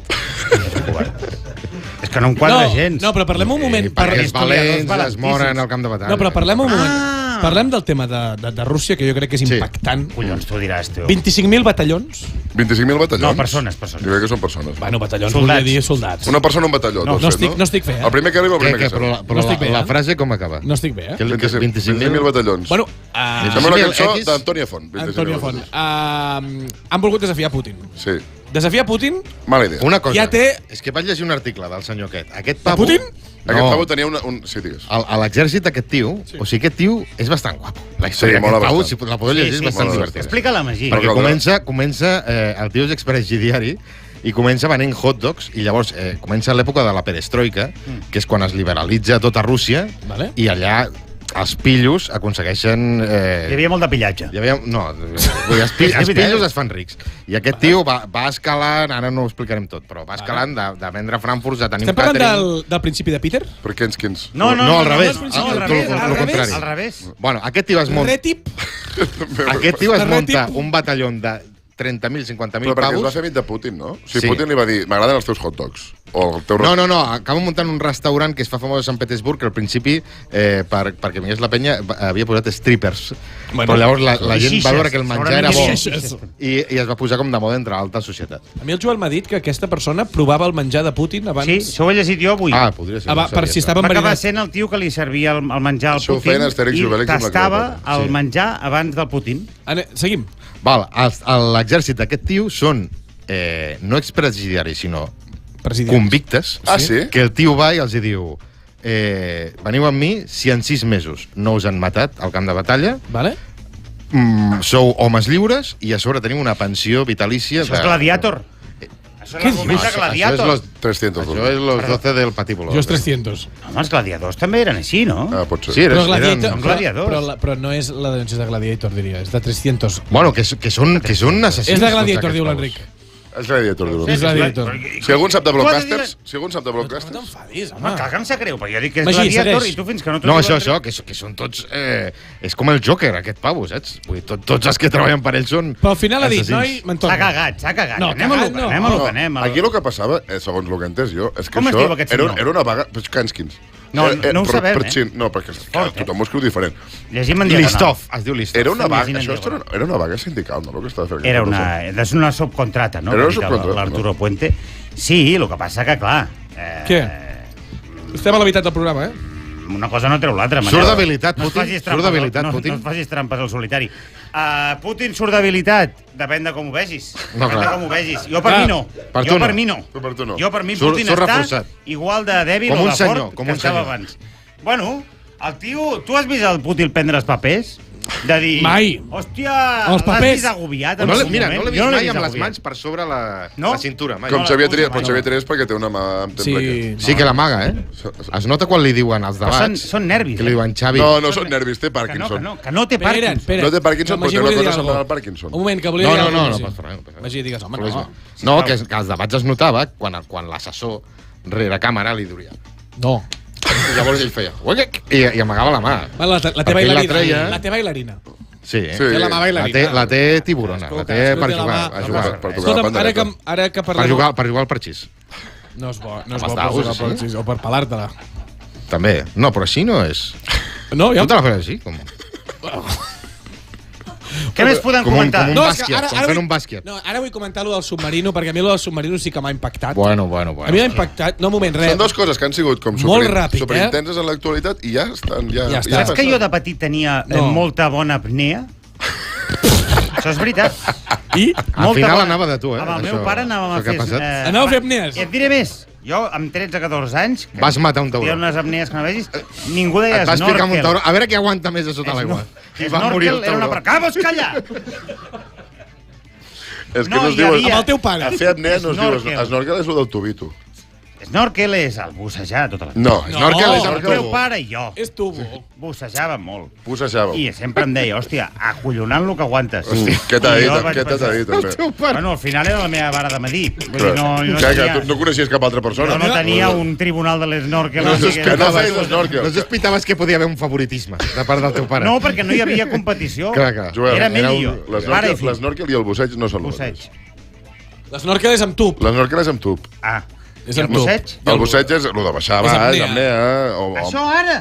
És que no em quadra gens. No, però parlem un moment. Perquè els valents es moren al camp de batalla. No, però parlem un moment. Parlem del tema de Rússia, que jo crec que és impactant. Collons, tu diràs, tio. 25.000 batallons. 25.000 batallons? No, persones. Jo crec que són persones. Bueno, batallons volia dir soldats. Una persona, un batalló. No estic bé, El primer que arriba, el primer que sap. Però la frase com acaba? No estic bé, 25.000 batallons. Bueno, sembla una cançó d'Antònia Font. Antònia Font. Han volgut desafiar Putin. Sí. Desafiar Putin... Mala idea. Una cosa, ja té... és que vaig llegir un article del senyor aquest. Aquest pavo... Putin? Aquest pavo tenia un... Sí, digues. A l'exèrcit aquest tio, o sigui, aquest tio és bastant guapo. La història mola d'aquest pavo, bastant. si la podeu llegir, és bastant divertida. Explica-la, Magí. Perquè comença el tio és expresidiari i comença venent hot dogs i llavors comença l'època de la perestroika, que és quan es liberalitza tota Rússia i allà els pillos aconsegueixen... Hi havia molt de pillatge. No, els pillos es fan rics. I aquest tio va escalant, ara no ho explicarem tot, però va escalant de vendre Frankfurts, de tenir un catering... Estem parlant del principi de Peter? Per quins? No, al revés. Al revés. Bueno, aquest tio es munta... Aquest tio es munta un batalló de 30.000, 50.000 pavos... Però perquè es va fer amic de Putin, no? O sigui, Putin li va dir, m'agraden els teus hot dogs. No, acaba muntant un restaurant que es fa famós a Sant Petersburg, que al principi, perquè vingués la penya, havia posat strippers. Però llavors la gent va veure que el menjar era bo i es va posar com de moda entre l'alta societat. A mi el Joel m'ha dit que aquesta persona provava el menjar de Putin abans... Sí, això ho he llegit jo avui. Podria ser. Per si estava enverinat. Va acabar sent el tio que li servia el menjar al Putin i tastava el menjar abans del Putin. Seguim. L'exèrcit d'aquest tio són no expresidiaris, sinó convictes, que el tio va i els diu veniu amb mi si en 6 mesos no us han matat al camp de batalla, sou homes lliures i a sobre teniu una pensió vitalícia... Això és Gladiator. Això és l'argument de Gladiator. Això és los 300. Això és los 12 del patíbulo. Jo és 300. Home, els gladiadors també eren així, no? Pot ser. Sí, però gladiadors. Però no és la denúncia de Gladiator, diria. És de 300. Bueno, que són assassins. És de Gladiator, diu l'Enric. És Gladiator, diu És Gladiator. Si algun sap de Blockbusters... No t'enfadis, home. Clar que em sap greu, perquè jo dic que és Gladiator i tu fins que no... No, això, que són tots... És com el Joker, aquest pavo, saps? Vull dir, tots els que treballen per ell són... Però al final ha dit, noi, s'ha cagat. No, anem a lo que anem. Aquí el que passava, segons el que he entès jo, és que com això era una vaga... Kanskins. No ho sabem, No, perquè tothom ho escriu diferent. Llegim en diagonal. Listov, es diu Listov. Era una vaga, això era una vaga sindical, no? Era una subcontrata, no? Era una subcontrata. L'Arturo Puente. Sí, el que passa que, clar... Què? Estem a la meitat del programa, Una cosa no treu l'altra. Surt d'habilitat, Putin. No et facis trampes al solitari. Putin surt d'habilitat. Depèn de com ho vegis. Jo per mi no. Jo per mi Putin està igual de dèbil o de fort que estava abans. Bueno, el tio... Tu has vist el Putin prendre els papers? De dir... Mai. Hòstia, els papers... l'has agobiat en Mira, no l'he vist mai amb les mans per sobre la cintura. Com Xavier Trias perquè té una mà amb temple. Sí que l'amaga, Es nota quan li diuen als debats... Són nervis. Que li diuen Xavi... No són nervis, té Parkinson. Que no té Parkinson. No té Parkinson, però té una cosa semblant al Parkinson. Un moment, que volia dir alguna cosa. Magí, digues, home, no. No, que als debats es notava quan l'assessor rere càmera li duria. No. I llavors ell feia... I amagava la mà. La té bailarina. Sí, la mà bailarina. La té tiburona. La té per jugar. Per tocar la pandereta. Ara que parlem... Per jugar al parxís. No és bo per jugar al parxís. O per pelar-te-la. També. No, però així no és. No, ja... Tu te la fas així? Com... Què més podem comentar? Com fent un bàsquet. No, ara vull comentar lo del submarino, perquè a mi lo del submarino sí que m'ha impactat. Bueno. A mi m'ha impactat, no, un moment, res. Són dues coses que han sigut com superintenses en l'actualitat i ja estan. Saps que jo de petit tenia molta bona apnea? Això és veritat. I? Al final anava de tu, Amb el meu pare anàvem a fer... Anava a fer apnees. I et diré més. Jo, amb 13-14 anys... Vas matar un tauró. Hi ha unes apnees que no vegis. Ningú deia et vas ficar amb un tauró. A veure qui aguanta més a sota l'aigua. Snorkel era una... Que vols callar? És que no es diu... Amb el teu pare. A fer apnea no es diu... Snorkel és el del tubito. Snorkel és el bussejar tota la... No, snorkel és el meu pare i jo. És tubo. Bussejàvem molt. Bussejàvem. I sempre em deia, hòstia, acollonant lo que aguantes. Hòstia, què t'ha dit, també? Bueno, al final era la meva vara de medir. Tu no coneixies cap altra persona. No tenia un tribunal de l'snorkel. Que no feies l'esnorkel. No sospitaves que podia haver un favoritisme de part del teu pare. No, perquè no hi havia competició. Era ell i jo. L'esnorkel i el busseig no són el mateix. L'esnorkel és amb tub. L'esnorkel és amb tub. És amb tub. El busseig és el de baixar baix, apnea. Això ara,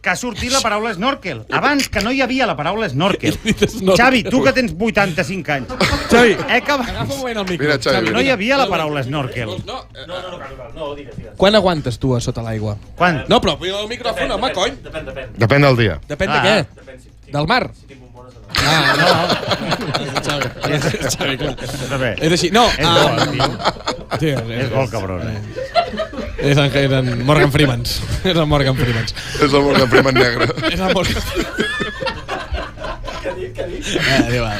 que ha sortit la paraula snorkel. Abans que no hi havia la paraula snorkel. Xavi, tu que tens 85 anys. Xavi, agafa un moment el micro. Mira, Xavi, no hi havia la paraula snorkel. No, digues. Quan aguantes tu a sota l'aigua? Quan? No, però el micròfon, home, cony. Depèn del dia. Depèn de què? Del mar? No. Xavi, clar. És així. No. És molt cabrón. És en Morgan Freeman. És el Morgan Freeman. És el Morgan Freeman negre. És el Morgan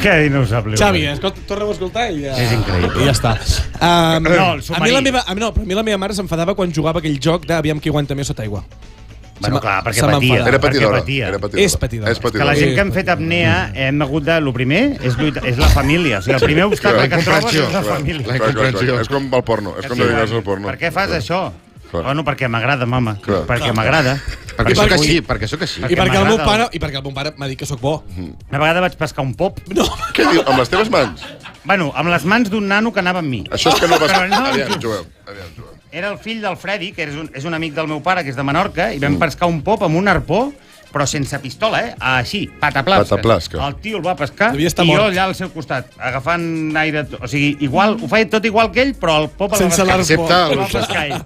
Què dir, no ho sap. Xavi, torna-ho a escoltar i ja... És increïble. I ja està. El submarí. A mi la meva mare s'enfadava quan jugava aquell joc d'Aviam qui aguanta més sota aigua. Bueno, clar, perquè patia. Era patidora. És patidora. Que la gent que hem fet apnea hem hagut de... El primer és la família. O sigui, el primer obstacle que trobes és la família. És com el porno. És com dedicar-se al porno. Per què fas això? Bueno, perquè m'agrada, mama. Perquè m'agrada. Perquè sóc així, perquè sóc així. I perquè el meu pare m'ha dit que sóc bo. Una vegada vaig pescar un pop. No. Què diu? Amb les teves mans? Bueno, amb les mans d'un nano que anava amb mi. Això és que no vas... Aviam, Joel. Era el fill del Freddy, que és un amic del meu pare, que és de Menorca, i vam pescar un pop amb un arpó, però sense pistola, Així, pataplasca. El tio el va pescar i jo allà al seu costat, agafant aire... O sigui, igual, ho feia tot igual que ell, però el pop el va pescar. El va pescar ell.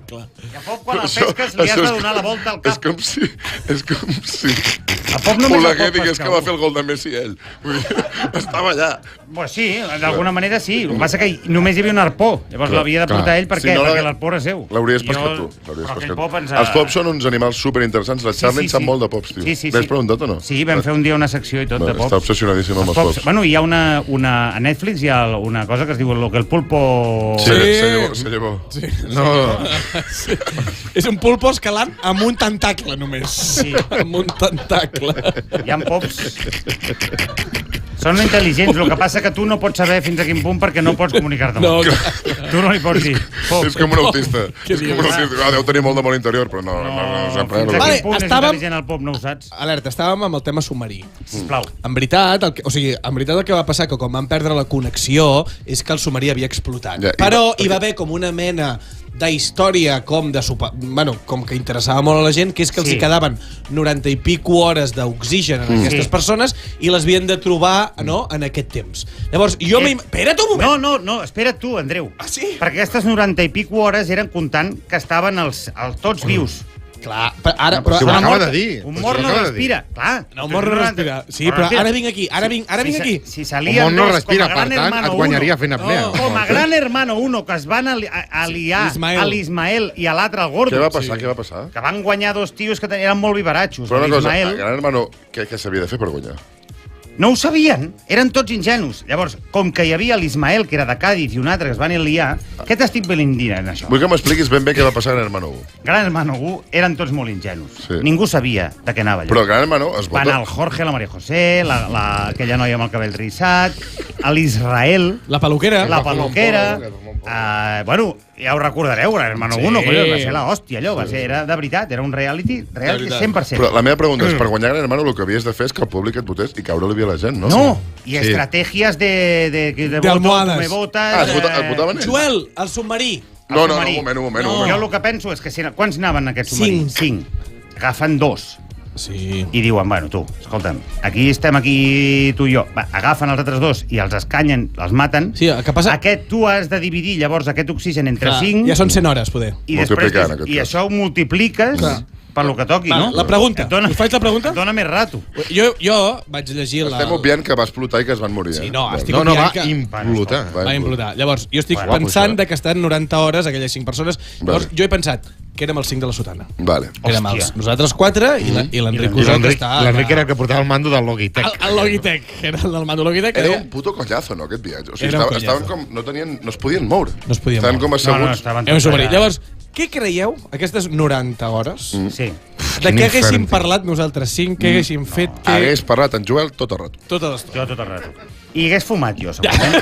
I a pop, quan el pesques, li has de donar la volta al cap. És com si... El pop només Oleguer digués que va fer el gol de Messi ell. Estava allà. Pues sí, d'alguna manera sí. El que passa que només hi havia un arpó. Llavors l'havia de portar ell perquè l'arpó era seu. L'hauries pescat tu. Els pops són uns animals superinteressants. La Charlie en sap molt de pops, tio. L'has preguntat o no? Sí, vam fer un dia una secció i tot de pops. Està obsessionadíssim amb els pops. Bueno, hi ha a Netflix hi ha una cosa que es diu lo que el pulpo... Sí, se llevó. No. És un pulpo escalant amb un tentacle només. Sí. Amb un tentacle. Hi ha pops... Són intel·ligents, el que passa que tu no pots saber fins a quin punt perquè no pots comunicar-te molt. Tu no li pots dir. És com un autista. Deu tenir molt de món interior, però no s'aprèn. Fins a quin punt és intel·ligent el pop, no ho saps? Alerta, estàvem amb el tema submarí. Sisplau. En veritat, el que va passar, que com van perdre la connexió, és que el submarí havia explotat. Però hi va haver com una mena d'història com que interessava molt a la gent, que és que els hi quedaven 90 i pico hores d'oxigen en aquestes persones i les havien de trobar en aquest temps. Llavors, jo espera't un moment! No, espera't tu, Andreu. Ah, sí? Perquè aquestes 90 i pico hores eren comptant que estaven tots vius. Clar, ara... Però ho acaba de dir. Un mort no respira. Clar. Un mort no respira. Sí, però ara vinc aquí. Ara vinc aquí. Un mort no respira, per tant, et guanyaria fent apnea. Com a Gran Hermano 1, que es van aliar a l'Ismael i a l'altre, al Gordo. Què va passar? Que van guanyar dos tios que eren molt vivaratxos. Però una cosa, a Gran Hermano, què s'havia de fer per guanyar? No ho sabien, eren tots ingenus. Llavors, com que hi havia l'Ismael, que era de Càdiz, i un altre que es van liar, què t'estic ben dient, això? Vull que m'expliquis ben bé què va passar a Gran Hermano 1. Gran Hermano 1 eren tots molt ingenus. Ningú sabia de què anava allò. Però Gran Hermano es vota... Van al Jorge, la María José, aquella noia amb el cabell rissat, l'Israel... La peluquera. Bueno, ja ho recordareu, Gran Hermano 1, va ser l'hòstia, allò, era de veritat, era un reality 100%. Però la meva pregunta és, per guanyar Gran Hermano el que havies de fer és que el públic et votés i caure-li bé a la gent, no? No, i estratègies de almohades. Me votes... Et votaven ells? Joel, el submarí. No, un moment. Jo el que penso és que quants anaven en aquest submarí? 5. Agafen 2. Sí. I diuen, bueno, tu, escolta'm, estem aquí tu i jo. Agafen els altres 2 i els escanyen, els maten. Sí, què passa? Aquest tu has de dividir llavors aquest oxigen entre 5. Ja són 100 hores, poder. I això ho multipliques Per lo que toqui, no? La pregunta. Us faig la pregunta? Dóna més rato. Jo vaig llegir Estem obviant que va explotar i que es van morir. Sí, no, estic obviant que... Va implotar. Llavors, jo estic pensant que estan 90 hores, aquelles 5 persones. Llavors, jo he pensat que érem els 5 de la sotana. Vale. Érem nosaltres 4 i l'Enric Cusó, que està... L'Enric era el que portava el mando del Logitech. El Logitech, era el del mando Logitech. Era un puto collazo, no, aquest viatge? O sigui, estaven com... No es podien moure. No es podien moure. Estaven com asseguts. Llavors, què creieu, aquestes 90 hores? Sí. De què haguéssim parlat nosaltres 5? Què haguéssim fet? Hagués parlat en Joel tot el rato. Tota l'estona. Jo tot el rato. I hagués fumat jo, segurament.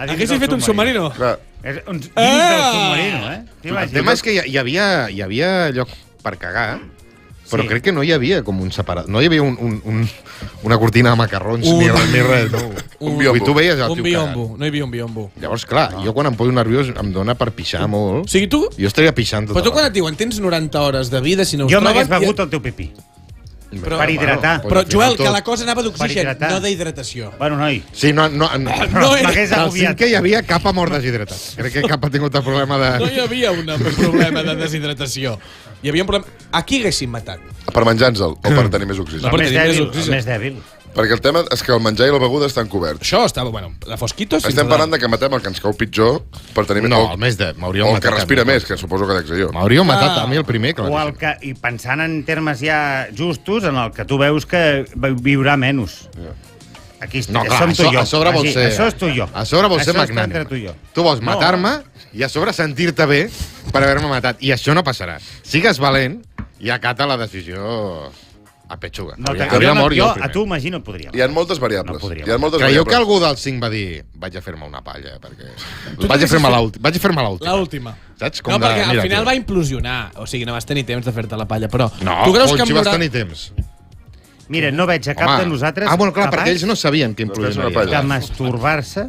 Haguéssim fet un submarino? Clar. Dins del submarino, El tema és que hi havia lloc per cagar, però crec que no hi havia com un separat. No hi havia una cortina de macarrons ni res. Un biombo. I tu veies el un biombo. No hi havia un biombo. Llavors, clar, jo quan em poso nerviós em dona per pixar molt. O sigui, tu... Jo estaria pixant tot. Però tu quan et diuen tens 90 hores de vida, si no us jo troben... m'hagués begut el teu pipí. Per hidratar. Però, Joel, que la cosa anava d'oxigen, no d'hidratació. Bueno, noi. Sí, no m'hagués agobiat. Que hi havia cap ha mort deshidratat. Crec que cap ha tingut el problema de... No hi havia un problema de deshidratació. Hi havia un problema... A qui haguéssim matat? Per menjar-nos-el o per tenir més oxigen? El més dèbil. Perquè el tema és que el menjar i la beguda estan coberts. Això estava, bueno, de fosquitos... Estem parlant de que matem el que ens cau pitjor per tenir... No, el més de... O el que respira més, que suposo que dec ser jo. M'hauríeu matat a mi el primer, clar. O el que, i pensant en termes ja justos, en el que tu veus que viurà menys. Aquí no, clar, a sobre vol ser... Això és tu i jo. A sobre vol ser magnànim. Tu vols matar-me i a sobre sentir-te bé per haver-me matat. I això no passarà. Sigues valent i acata la decisió... a petxuga. No, jo a tu imagino podria. Hi ha moltes variables. Creieu que algú dels 5 va dir vaig a fer-me una palla, perquè... Vaig a fer-me l'última. L'última. Saps? No, perquè al final va implosionar. O sigui, no vas tenir temps de fer-te la palla, però... No, Polxi vas tenir temps. Mira, no veig a cap de nosaltres... bueno, clar, perquè ells no sabien que implosionaria. De masturbar-se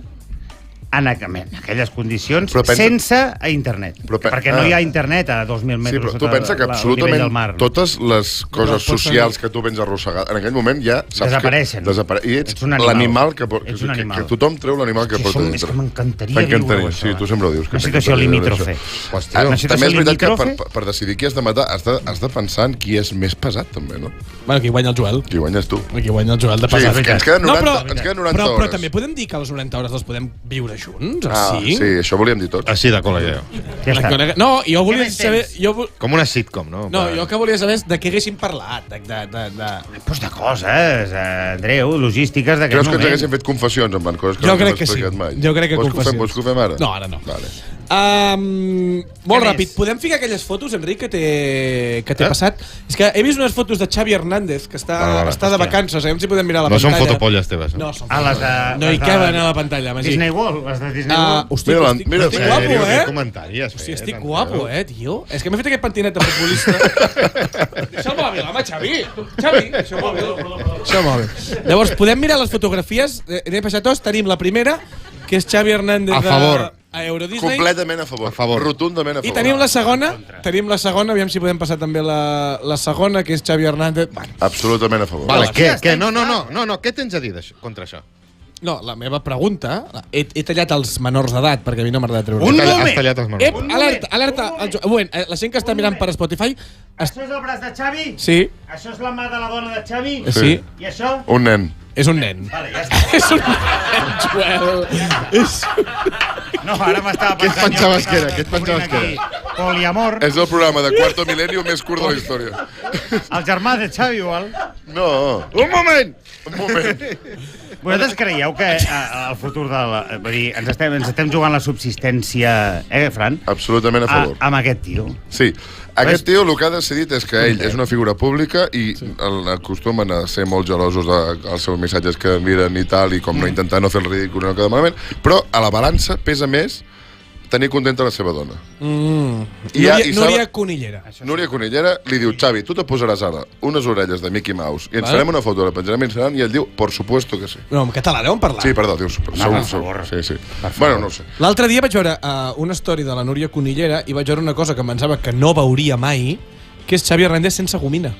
en aquelles condicions sense internet. Perquè no hi ha internet a 2.000 metres tu pensa que absolutament totes les coses socials que tu vens arrossegat en aquell moment ja saps desapareixen. I ets l'animal que tothom treu l'animal que porta dintre. És que m'encantaria viure això. Sí, tu sempre ho dius. Una situació limítrofe. També és veritat que per decidir qui has de matar has de pensar en qui és més pesat, també, no? Bueno, qui guanya el Joel. Qui guanyes tu. Qui guanya el Joel de pesat. Sí, que ens queden 90 hores. Però també podem dir que les 90 hores les podem viure junts, sí, això volíem dir tots. Així de col·legueu. No, jo volia saber... Com una sitcom, no? No, jo que volia saber de què haguéssim parlat. Pues de coses, Andreu, logístiques d'aquest moment. Creus que ens haguéssim fet confessions amb coses que no hem explicat mai? Jo crec que confessions. Vols que ho fem ara? No, ara no. Molt ràpid, podem ficar aquelles fotos, Enric, que t'he passat? És que he vist unes fotos de Xavi Hernández, que està de vacances, a veure si podem mirar la pantalla. No són fotopolles teves, no? No, són fotopolles. No hi caben a la pantalla, Magí. Disney World, les de Disney World. Hòstia, estic guapo, Hòstia, estic guapo, tio. És que m'he fet aquest pentinet de futbolista. Deixa'l mòbil, home, Xavi. Xavi, deixa'l mòbil. Llavors, podem mirar les fotografies? N'he passat dos, tenim la primera, que és Xavi Hernández a favor. A Euro Disney. Completament a favor. Rotundament a favor. I tenim la segona, aviam si podem passar també la segona, que és Xavi Hernández. Absolutament a favor. Vale, què? No, què tens a dir contra això? No, la meva pregunta... He tallat els menors d'edat, perquè a mi no m'agrada treure. Un moment! Has tallat els menors d'edat. Alerta. Un moment, la gent que està mirant per Spotify... Això és el braç de Xavi? Sí. Això és la mà de la dona de Xavi? Sí. I això? Un nen. És un nen. Vale, ja està. És un nen, Joel. No, ara m'estava pensant... Què et pensaves que era? Poliamor. És el programa de Quarto Milenio més curt de la història. El germà de Xavi, igual? No. Un moment! Vosaltres creieu que el futur de la... Vull dir, ens estem jugant la subsistència, Fran? Absolutament a favor. Amb aquest tio. Sí. Aquest tio el que ha decidit és que ell és una figura pública i acostumen a ser molt gelosos dels seus missatges que miren i tal, i com no intentar no fer el ridícul i no quedar malament, però a la balança pesa més tenir contenta la seva dona. Núria Conillera. Núria Conillera li diu, Xavi, tu te posaràs ara unes orelles de Mickey Mouse i ens farem una foto, la penjarem a Instagram, i ell diu, por supuesto que sí. No, en català deuen parlar. Sí, perdó, diu, segur. Sí. Bueno, no ho sé. L'altre dia vaig veure una story de la Núria Conillera i vaig veure una cosa que em pensava que no veuria mai, que és Xavi Hernández sense gomina.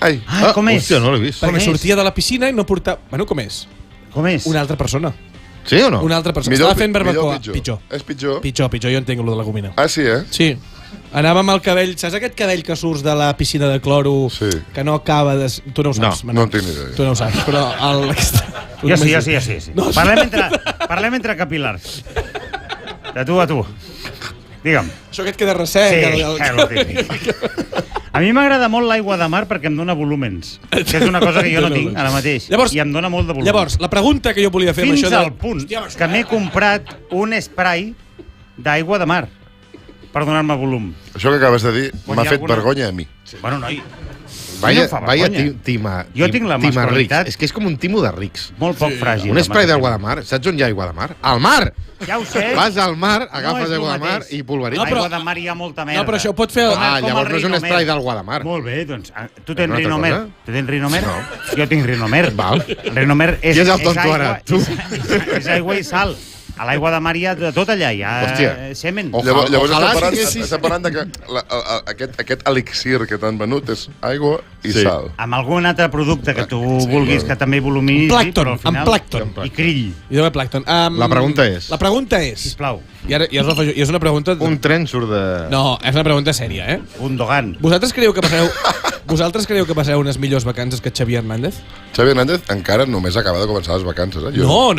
Ai, com és? Hòstia, no l'he vist. Perquè sortia de la piscina i no portava... Bueno, com és? Com és? Una altra persona. Sí o no? Una altra persona. Estava fent barbacoa. Pitjor. És pitjor? Pitjor, jo entenc lo de la gomina. Ah, sí, Sí. Anàvem al cabell, saps aquest cabell que surts de la piscina de cloro que no acaba de... Tu no ho saps, No en tinc ni idea. Tu no ho saps, però... Jo sí. Parlem entre capilars. De tu a tu. Digue'm. Això que et queda ressec. Sí, a mi m'agrada molt l'aigua de mar perquè em dona volúmens. Que és una cosa que jo no tinc ara mateix. I em dona molt de volúmens. Llavors, la pregunta que jo volia fer... Fins al punt que m'he comprat un spray d'aigua de mar per donar-me volum. Això que acabes de dir m'ha fet vergonya a mi. Bueno, noi, Vaya tima jo tinc la masculinitat. És que és com un timo de rics. Molt poc fràgil. Un spray d'aigua de mar. Saps on hi ha aigua de mar? Al mar! Ja ho sé. Vas al mar, agafes aigua de mar i pulveritzes. Aigua de mar hi ha molta merda. No, però això ho pot fer... Llavors no és un spray d'aigua de mar. Molt bé, doncs... Tu tens Rinomer? Tu tens Rinomer? No. Jo tinc Rinomer. Val. Rinomer és... Qui és el tonto ara? Tu? És aigua i sal. A l'aigua de mar hi ha de tot allà, hi ha semen. Llavors estem parlant que aquest elixir que t'han venut és aigua i sal. Amb algun altre producte que tu vulguis que també volumitzi, plàcton, amb plàcton. I krill. I de plàcton. La pregunta és... Sisplau. I ara ja us ho afegeixo. I és una pregunta... Un tren surt de... No, és una pregunta sèria, Un Dogan. Vosaltres creieu que passeu unes millors vacances que Xavi Hernández? Xavi Hernández encara només acaba de començar les vacances, No.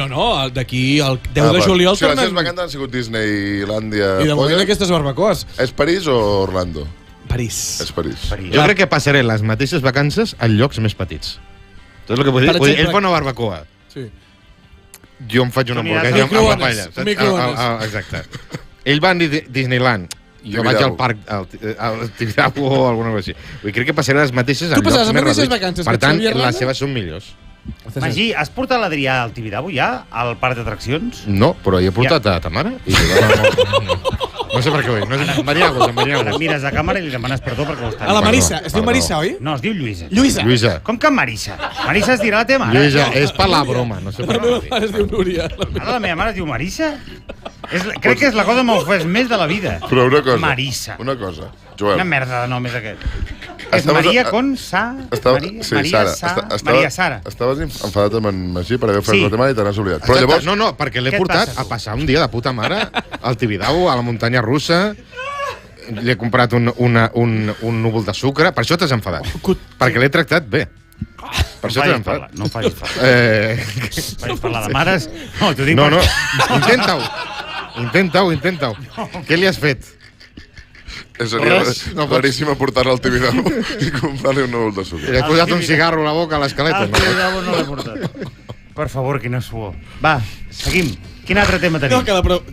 D'aquí al 10 de juliol tornen... Si les seves vacances han sigut Disneylàndia... I de moment aquestes barbacoes. És París o Orlando? París. És París. Jo crec que passaré les mateixes vacances a llocs més petits. Tot el que vull dir. Ell fa una barbacoa. Sí. Jo em faig una hamburguesa amb papalla. Exacte. Ell va a Disneyland. Jo vaig al parc, al Tibidabo o alguna cosa així. Crec que passaré les mateixes en llocs més reduïts. Per tant, les seves són millors. Magí, has portat l'Adrià al Tibidabo ja, al parc d'atraccions? No, però hi he portat a ta mare. No sé per què ho dic. Em mires a càmera i li demanes perdó perquè ho està. A la Marissa. Es diu Marissa, oi? No, es diu Lluïsa. Lluïsa. Com que Marissa? Marissa es dirà la teva mare. Lluïsa, és per la broma. No sé per què. La meva mare es diu Núria. La meva mare es diu Marissa? Crec que és la cosa m'ha ofès més de la vida. Però una cosa. Marissa. Una cosa. Joel. Una merda de nom és aquest. És Maria con Sa... Maria Sara. Estaves enfadat amb en Magí per haver fet el tema i te n'has oblidat. Però llavors... No, perquè l'he portat a passar un dia de puta mare al Tibidabo, a la muntanya russa. Li he comprat un núvol de sucre. Per això t'has enfadat. Perquè l'he tractat bé. Per això t'has enfadat. No facis parlar. Facis parlar de mares? No, t'ho dic... No. Intenta-ho. Què li has fet? Seria claríssim portar-la al Tibidabo i comprar-li un núvol de sucre. Li he posat un cigarro a la boca a l'escaleta. Al Tibidabo no l'he portat. Per favor, quina suor. Va, seguim. Quin altre tema tenim?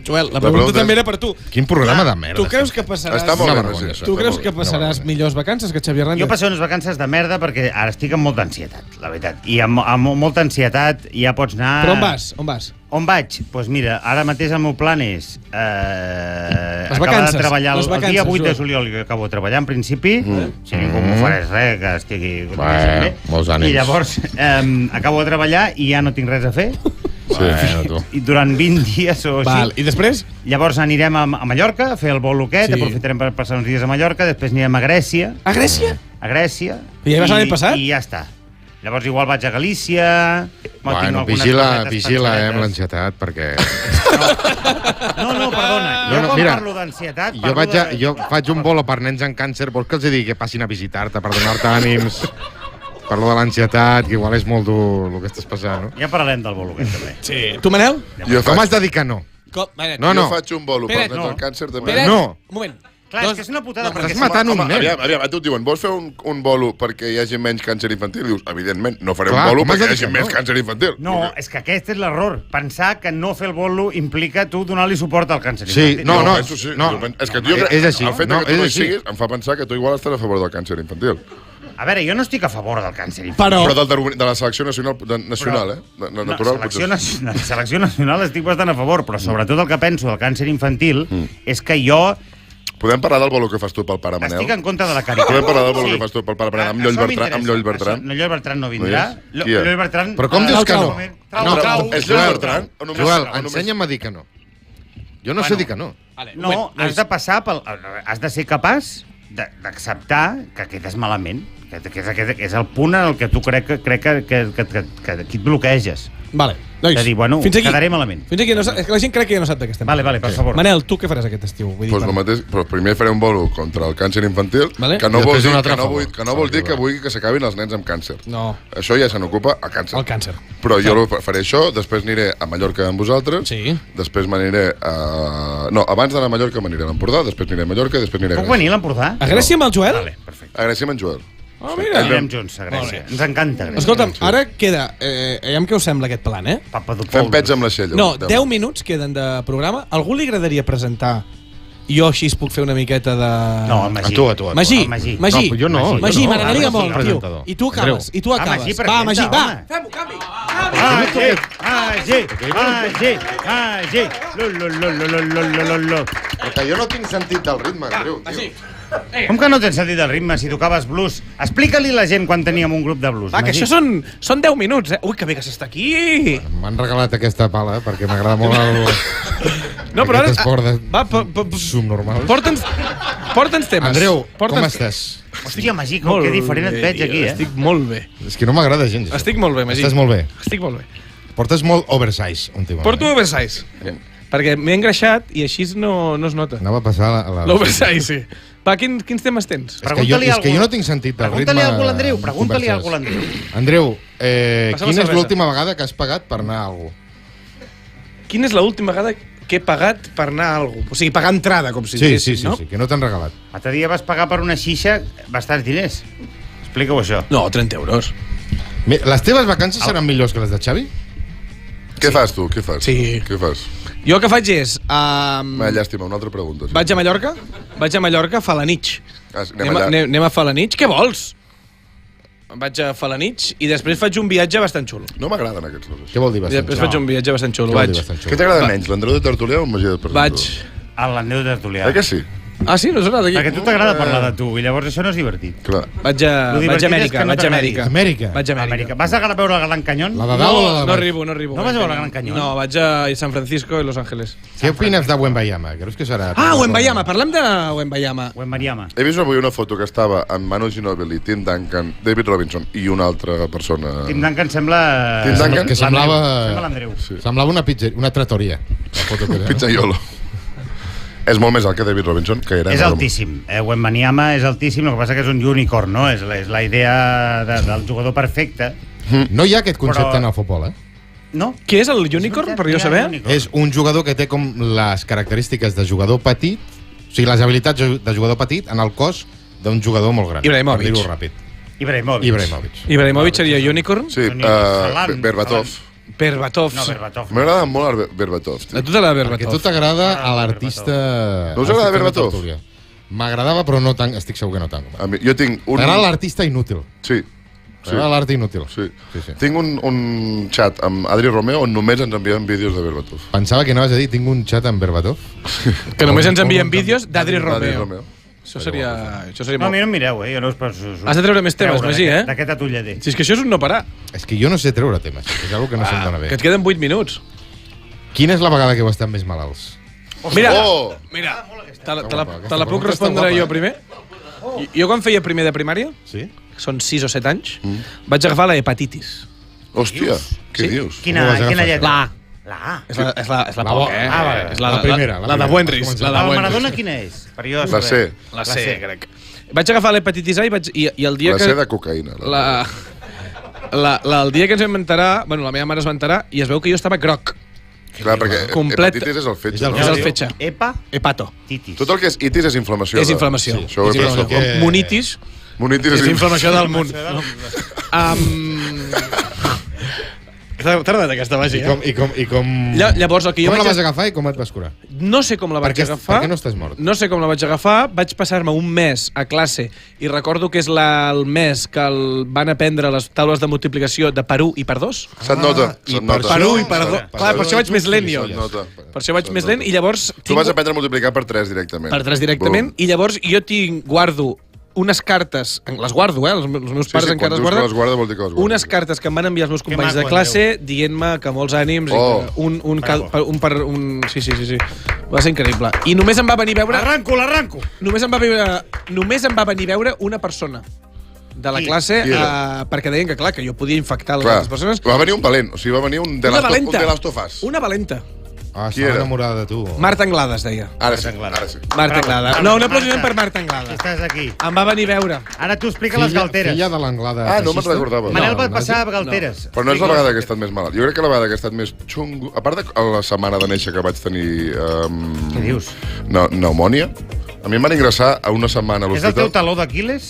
Joel, la pregunta també era per tu. Quin programa de merda. Tu creus que passaràs... Està molt bé, Tu creus que passaràs millors vacances que Xavi Hernández? Jo passaré unes vacances de merda perquè ara estic amb molta ansietat, la veritat. I amb molta ansietat ja pots anar... Però on vas? On vaig? Doncs mira, ara mateix el meu plan és... Les vacances. De treballar el dia 8 de juliol, que acabo de treballar, en principi, si ningú m'ofereix res, que estigui... Molts ànims. I llavors acabo de treballar i ja no tinc res a fer. I durant 20 dies o així. I després? Llavors anirem a Mallorca a fer el bolo aquest, aprofitarem per passar uns dies a Mallorca, després anirem a Grècia. A Grècia? A Grècia. I ja vas l'any passat? I ja està. Llavors igual vaig a Galícia... Bueno, vigila amb l'ansietat, perquè... No, perdona. Jo quan parlo d'ansietat... Jo faig un bolo per nens amb càncer, vols que els digui que passin a visitar-te per donar-te ànims... Parlo de l'ansietat, que igual és molt dur el que estàs passant, no? Ja parlarem del bolo aquest, també. Sí. Tu, Manel? Com has de dir que no? No. Jo faig un bolo per nens amb càncer, també. No. Un moment. Clar, és que és una putada. Estàs matant un nen. Aviam, tu et diuen, vols fer un bolo perquè hi hagi menys càncer infantil? Dius, evidentment, no faré un bolo perquè hi hagi menys càncer infantil. No, és que aquest és l'error. Pensar que no fer el bolo implica tu donar-li suport al càncer infantil. Sí, no. És que el fet que tu no hi siguis em fa pensar que tu igual estàs a favor del càncer infantil. A veure, jo no estic a favor del càncer infantil. Però de la selecció nacional, natural, potser. La selecció nacional estic bastant a favor, però sobretot el que penso del càncer infantil és que jo... Podem parlar del bolo que fas tu pel pare Manel? Estic en contra de la caritat. Podem parlar del bolo que fas tu pel pare Manel amb Lloll Bertran? Lloll Bertran no vindrà. Lloll Bertran... Però com dius que no? És Lloll Bertran? Joel, ensenya'm a dir que no. Jo no sé dir que no. No, has de passar pel... Has de ser capaç d'acceptar que quedes malament. Que és el punt en el que tu crec que aquí et bloqueges. Vale. De dir, bueno, quedaré malament. Fins aquí, és que la gent crec que ja no sap de què estem. Vale, per favor. Manel, tu què faràs aquest estiu? Pues el mateix, però primer faré un bolo contra el càncer infantil, que no vol dir que vull que s'acabin els nens amb càncer. No. Això ja se n'ocupa el càncer. El càncer. Però jo faré això, després aniré a Mallorca amb vosaltres, després m'aniré a... No, abans d'anar a Mallorca m'aniré a l'Empordà, després aniré a Mallorca, després aniré a Grècia. Puc venir a l'Empordà? A Grècia amb el Joel? Vale, perfecte. A Grècia amb en Joel. Mira. Anirem junts a Grècia. Ens encanta Grècia. Escolta'm, ara queda... Aviam què us sembla aquest plan, Fem pets amb la xella. No, 10 minuts queden de programa. Algú li agradaria presentar... Jo així puc fer una miqueta de... No, el Magí. A tu. Magí. No, jo no. Magí, m'agradaria molt, tio. I tu acabes. Va, Magí, va. Fem-ho, canvi. Magí. Que jo no tinc sentit del ritme, Andreu, tio. Com que no tens sentit del ritme si tocaves blues? Explica-li a la gent quan teníem un grup de blues. Va, que això són 10 minuts, Ui, que bé que s'està aquí. M'han regalat aquesta pala, perquè m'agrada molt el... No, però ara... esport de subnormal. Porta'ns temes. Andreu, com estàs? Hòstia, Magí, que diferent et veig aquí, Estic molt bé. És que no m'agrada gens, això. Estic molt bé, Magí. Estàs molt bé? Estic molt bé. Portes molt oversize, últimament. Porto oversize. Perquè m'he engreixat i així no es nota. Anava a passar l'oversize, sí. Va, quins temes tens? És que jo no tinc sentit del ritme... Pregunta-li a l'Andreu, pregunta-li a l'Andreu. Andreu, quina és l'última vegada que has pagat per anar a algú? Quina és l'última vegada que he pagat per anar a algú? O sigui, pagar entrada, com si diguéssim, no? Sí, que no t'han regalat. L'altre dia vas pagar per una xixa bastants diners. Explica-ho, això. No, 30 euros. Les teves vacances seran millors que les de Xavi? Què fas, tu? Què fas? Sí. Què fas? Jo el que faig és... Llàstima, una altra pregunta. Vaig a Mallorca a Falanich. Anem a Falanich. Què vols? Vaig a Falanich i després faig un viatge bastant xulo. No m'agraden aquests dos. Què vol dir bastant xulo? Després faig un viatge bastant xulo. Què t'agrada menys, l'Andreu de Tertulià o el Magí de Presentador? Vaig... A l'Andreu de Tertulià. Que sí? Ah, sí? No és d'aquí. Perquè a tu t'agrada parlar de tu i llavors això no és divertit. Clar. Vaig a Amèrica. Vas a veure el Gran Canyón? La de dalt o la de baix? No arribo. No vas a veure el Gran Canyón? No, vaig a San Francisco i Los Ángeles. Què opines de Wembayama? Creus que serà... Wembayama. Parlem de Wembayama. He vist avui una foto que estava amb Manu Ginóbili, Tim Duncan, David Robinson i una altra persona... Tim Duncan sembla... Que semblava... Sembla l'Andreu. Semblava una trattoria. Pizzaiolo. És molt més alt que David Robinson, que era... És altíssim. Wembanyama és altíssim, el que passa que és un unicorn, no? És la idea del jugador perfecte. No hi ha aquest concepte en el futbol, No? Què és el unicorn, per jo saber? És un jugador que té com les característiques de jugador petit, o sigui, les habilitats de jugador petit en el cos d'un jugador molt gran. Ibrahimovic. Per dir-ho ràpid. Ibrahimovic seria unicorn? Sí, Berbatov. Berbatov. M'agrada molt Berbatov. A tu t'agrada Berbatov? Perquè a tu t'agrada l'artista... No us agrada Berbatov? M'agradava, però no tant, estic segur que no tant. Jo tinc un... T'agrada l'artista inútil. Sí. T'agrada l'art inútil. Sí. Tinc un xat amb Adri Romeo on només ens envien vídeos de Berbatov. Pensava que anaves a dir, tinc un xat amb Berbatov. Que només ens envien vídeos d'Adri Romeo. Això seria no, a mi no em mireu, jo no us poso... Has de treure més temes, Magí, D'aquest atullader. Si és que això és un no parar. És que jo no sé treure temes, és una que no se'm dona bé. Que et queden 8 minuts. Quina és la vegada que heu estat més malalts? Mira, te la puc respondre jo primer? Jo quan feia primer de primària, són 6 o 7 anys, vaig agafar la hepatitis. Hòstia, què dius? Quina lletra? La A. És la poca, És la primera. La de Buenris. La Maradona quina és? La C. La C, crec. Vaig agafar l'hepatitis A i el dia que... La C de cocaïna. El dia que ens vam enterar... Bueno, la meva mare es va enterar i es veu que jo estava groc. Clar, perquè hepatitis és el fetge. És el fetge. Hepato. Tot el que és itis és inflamació. És inflamació. Monitis. Monitis és inflamació del munt. T'ha agradat aquesta màgia, Llavors, el que jo com la vas agafar i com et vas curar? No sé com la vaig agafar. Per què no estàs mort? No sé com la vaig agafar. Vaig passar-me un mes a classe i recordo que és el mes que van aprendre les taules de multiplicació de per 1 i per 2. Se't nota. Per 1 i per 2. Clar, per això vaig més lent jo. Per això vaig més lent i llavors... Tu vas aprendre a multiplicar per 3 directament. Per 3 directament i llavors jo guardo unes cartes, les guardo, els meus pares encara les guarden, unes cartes que em van enviar els meus companys de classe dient-me que molts ànims sí. Va ser increïble. I només em va venir a veure... L'arranco! Només em va venir a veure una persona. de la classe perquè deien que, clar, que jo podia infectar les altres persones. Va venir un valent, o sigui, va venir un de Last of Us. Una valenta. Estava enamorada de tu. Marta Anglada, es deia. Ara sí. Marta Anglada. No, un aplaudiment per Marta Anglada. Estàs aquí. Em va venir a veure. Ara t'ho explica les galteres. Filla de l'Anglada. No me'n recordava. Manel va passar a galteres. Però no és la vegada que he estat més malalt. Jo crec que la vegada que he estat més xungo... A part de la setmana de néixer que vaig tenir... Què dius? Pneumònia. A mi em van ingressar a una setmana a l'hospital. És el teu taló d'Aquiles?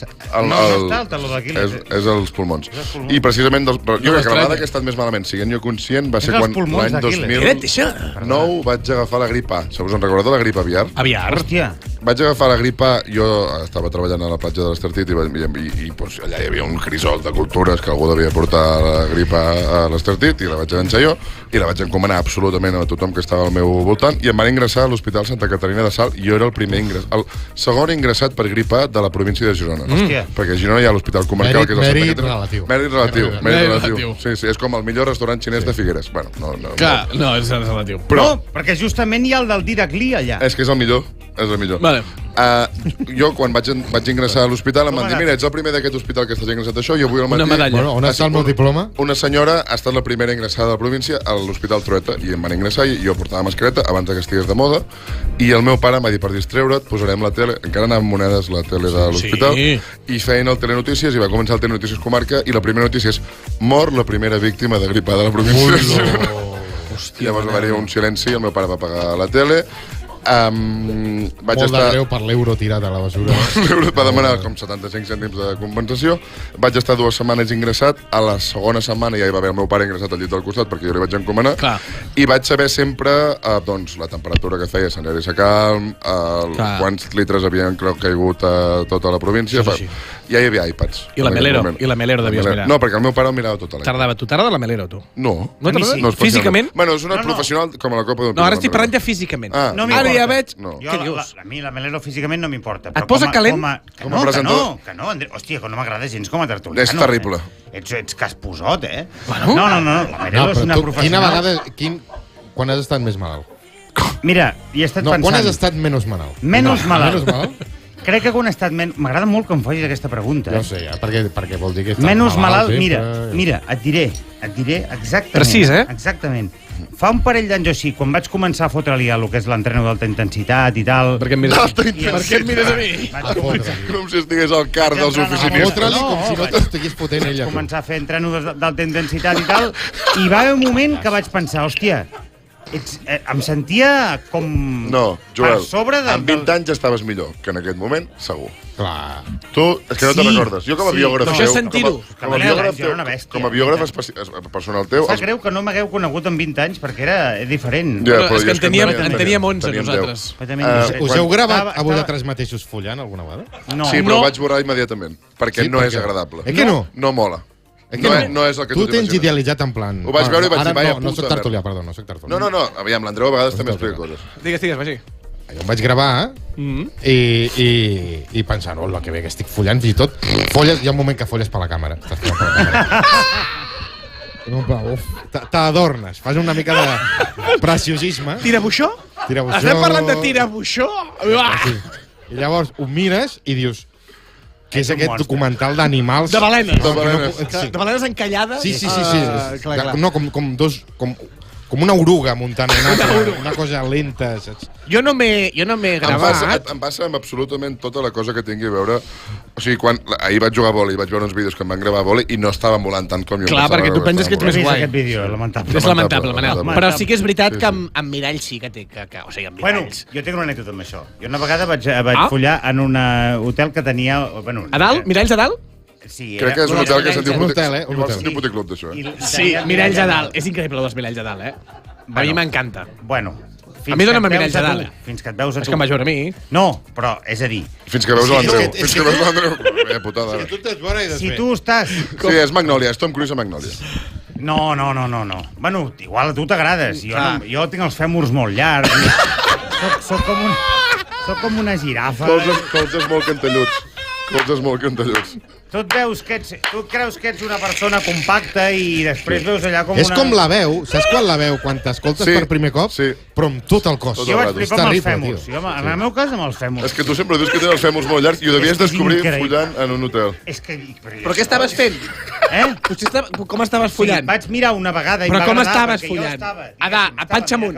No està el taló d'Aquiles. És els pulmons. I precisament, jo crec que la vegada que he estat més malament, siguent jo conscient, va ser quan l'any 2009 vaig agafar la grip A. Se us en recordeu de la grip aviar? Aviar? Hòstia. Vaig agafar la grip A, jo estava treballant a la platja de l'Estartit i allà hi havia un crisol de cultures que algú devia portar la grip A l'Estartit i la vaig enganxar jo i la vaig encomanar absolutament a tothom que estava al meu voltant i em van ingressar a l'Hospital Santa Caterina de Salt i jo era el primer ingressat. Segon ingressat per grip A de la província de Girona. Perquè a Girona hi ha l'Hospital Comarcal, que és el Mèrit relatiu. Mèrit relatiu. Sí, és com el millor restaurant xinès de Figueres. Bueno, clar, no, és relatiu. No, perquè justament hi ha el del Didac Li allà. És que és el millor. És el millor. Vale. Jo, quan vaig ingressar a l'hospital, em van dir, mira, ets el primer d'aquest hospital que estàs ingressat a això, jo vull al matí... Una medalla. On està el meu diploma? Una senyora ha estat la primera ingressada a la província a l'Hospital Trueta i em van ingressar i jo portava mascareta abans que estigués de moda i el meu pare m'ha dit, per distreure't, posarem la tele, encara anaven monedes la tele de l'hospital, i feien el Telenotícies i va començar el Telenotícies Comarca i la primera notícia és mor la primera víctima de grip A de la província. Llavors va haver un silenci i el meu pare va apagar la tele. Molt de greu per l'euro tirat a la basura. L'euro va demanar com 75 cèntims de compensació. Vaig estar 2 setmanes ingressat. A la segona setmana ja hi va haver el meu pare ingressat al llit del costat perquè jo li vaig encomanar. I vaig saber sempre la temperatura que feia, Sant Eric calm, quants litres havien caigut a tota la província. Ja hi havia iPads. I la Melero devies mirar. No, perquè el meu pare ho mirava tota la Tu t'agrada la Melero, tu? No. No t'agrada? Físicament? Bueno, és una professional com a la Copa del No, ara estic parlant ja físicament. Ara ja veig... Què dius? A mi la Melero físicament no m'importa. Et posa calent? Com a presentador? Que no, Andreu. Hòstia, que no m'agrada gens com a tertuliano. És terrible. Ets casposot, eh? No, la Melero és una professional. Quina vegada... Quan has estat més malalt? Mira, hi he estat pensant... Quan has estat menys malalt? Menys malalt? Crec que quan he estat... M'agrada molt que em facis aquesta pregunta. Ja ho sé, perquè vol dir que estàs menys malalt. Mira, et diré exactament. Precís, eh? Exactament. Fa un parell d'anys o així, quan vaig començar a fotre-li a lo que és l'entreno d'alta intensitat i tal... Per què em mires a mi? Com si estigués al car dels oficinistes. Fotre-li com si no t'estigués fotent ella. Vaig començar a fer entreno d'alta intensitat i tal, i va haver un moment que vaig pensar, hòstia, em sentia com... No, Joel, per sobre amb 20 anys ja estaves millor que en aquest moment, segur. Clar. Tu, és que no te'n recordes. Jo com a biògraf teu... sentir-ho. Com a biògraf personal teu... Sap greu que no m'hagueu conegut amb 20 anys perquè era diferent. És que en teníem 11, nosaltres. Us heu gravat a vosaltres mateixos follant alguna vegada? No. Sí, però ho vaig borrar immediatament, perquè no és agradable. Que no? No mola. No és el que tu tens idealitzat en plan... Ho vaig veure i vaig dir, vaya puta. No soc tertulià, perdó, no soc tertulià. No, aviam, l'Andreu a vegades també explica coses. Digues, vagi. Jo em vaig gravar i pensant, hola, que bé que estic follant, fins i tot folles, hi ha un moment que folles per la càmera. Estàs follant per la càmera. T'adornes, fas una mica de preciosisme. Tirabuixó? Estem parlant de tirabuixó? I llavors ho mires i dius... que és aquest documental d'animals... De balenes. De balenes encallades. Sí. No, com una oruga muntant una cosa lenta, saps? Jo no m'he gravat. Em passa amb absolutament tota la cosa que tingui a veure... O sigui, quan ahir vaig jugar a vòlei i vaig veure uns vídeos que em van gravar a vòlei i no estaven volant tant com jo. Clar, perquè tu penses que ets més guai. Aquest vídeo, lamentable. És lamentable, Manel. Però sí que és veritat que amb miralls sí que té... O sigui, amb miralls. Bueno, jo tinc una anècdota amb això. Jo una vegada vaig follar en un hotel que tenia... A dalt? Miralls a dalt? Sí, crec que és un hotel que se'n diu... Un hotel, eh? Un hotel puticlub d'això, eh? Sí, miralls a dalt. És increïble, els miralls a dalt, eh? A mi m'encanta. Bueno, a mi dona'm miralls a dalt. Fins que et veus a tu. És que em vaig veure a mi. No, però, és a dir... Fins que veus a l'Andreu. Fins que veus a l'Andreu. Putada. Si tu t'has veure i si tu estàs... Sí, és Magnolia, és Tom Cruise a Magnolia. No. Bueno, igual a tu t'agrades. Jo tinc els fèmurs molt llargs. Soc com una girafa. Colzes molt cantelluts. Colzes molt cantellots. Tu creus que ets una persona compacta i després veus allà com És com la veu, saps quan t'escoltes per primer cop? Sí. Però amb tot el cos. Jo vaig flipar amb els fèmurs. En el meu cas, amb els fèmurs. És que tu sempre dius que tens els fèmurs molt llargs i ho devies descobrir follant en un hotel. Però què estaves fent? Com estaves follant? Vaig mirar una vegada i però com estaves follant? A panxa amunt.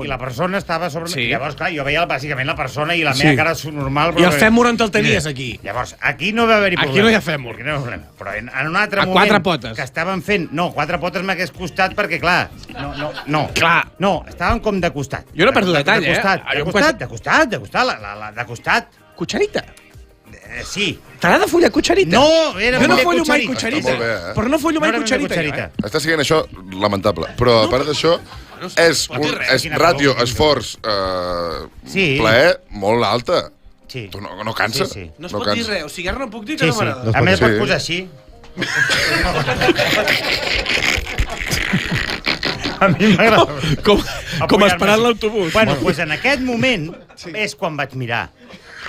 I la persona estava sobre... Llavors, clar, jo veia bàsicament la persona i la meva cara normal. I el fèmur on te'l tenies, aquí? Llavors, aquí no va haver-hi problema. Aquí no hi ha fèmur. Però en un altre moment que estaven fent... No, 4 potes m'hagués costat perquè, clar... No, estaven com de costat. Jo no perdo detall, De costat. Cucharita? Sí. T'agrada follar cucharita? No, jo no follo mai cucharita. Però no follo mai cucharita. Està sent això lamentable. Però, a part d'això, és ràtio, esforç, plaer molt alta. Sí. Tu no cansa? No es pot dir res. O sigui, ara no puc dir que no m'agrada. A més, pots posar així. A mi m'agrada. Com esperant l'autobús. Bueno, doncs en aquest moment és quan vaig mirar.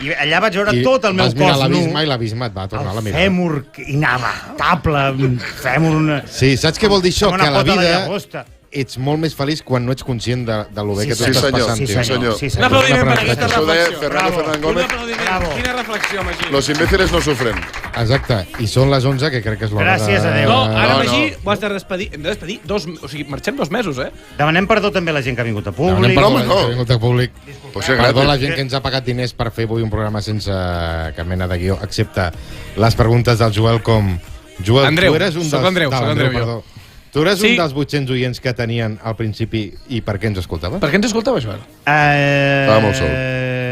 I allà vaig veure tot el meu cos nu. Vas mirar l'abisme i l'abisme et va tornar a la mirada. El fèmur inadaptable, fèmur... Sí, saps què vol dir això? Que a la vida ets molt més feliç quan no ets conscient de lo bé que tu estàs passant. Sí, senyor. Un aplaudiment per aquesta reflexió. Això deia Fernando Fernández Gómez. Quina reflexió, Magí. Los imbéciles no sufren. Exacte. I són les 11, que crec que és l'hora de... Gràcies a Déu. No, ara, Magí, ho has de despedir. Hem de despedir o sigui, marxem 2 mesos, Demanem perdó també a la gent que ha vingut a públic. Demanem perdó a la gent que ha vingut a públic. Perdó a la gent que ens ha pagat diners per fer avui un programa sense cap mena de guió, excepte les preguntes del Joel com... Joel, Andreu, tu eres un dels... soc Andreu, jo. Tu eres un dels 800 oients que tenien al principi i per què ens escoltava? Per què ens escoltava, Joel? Estava molt sol.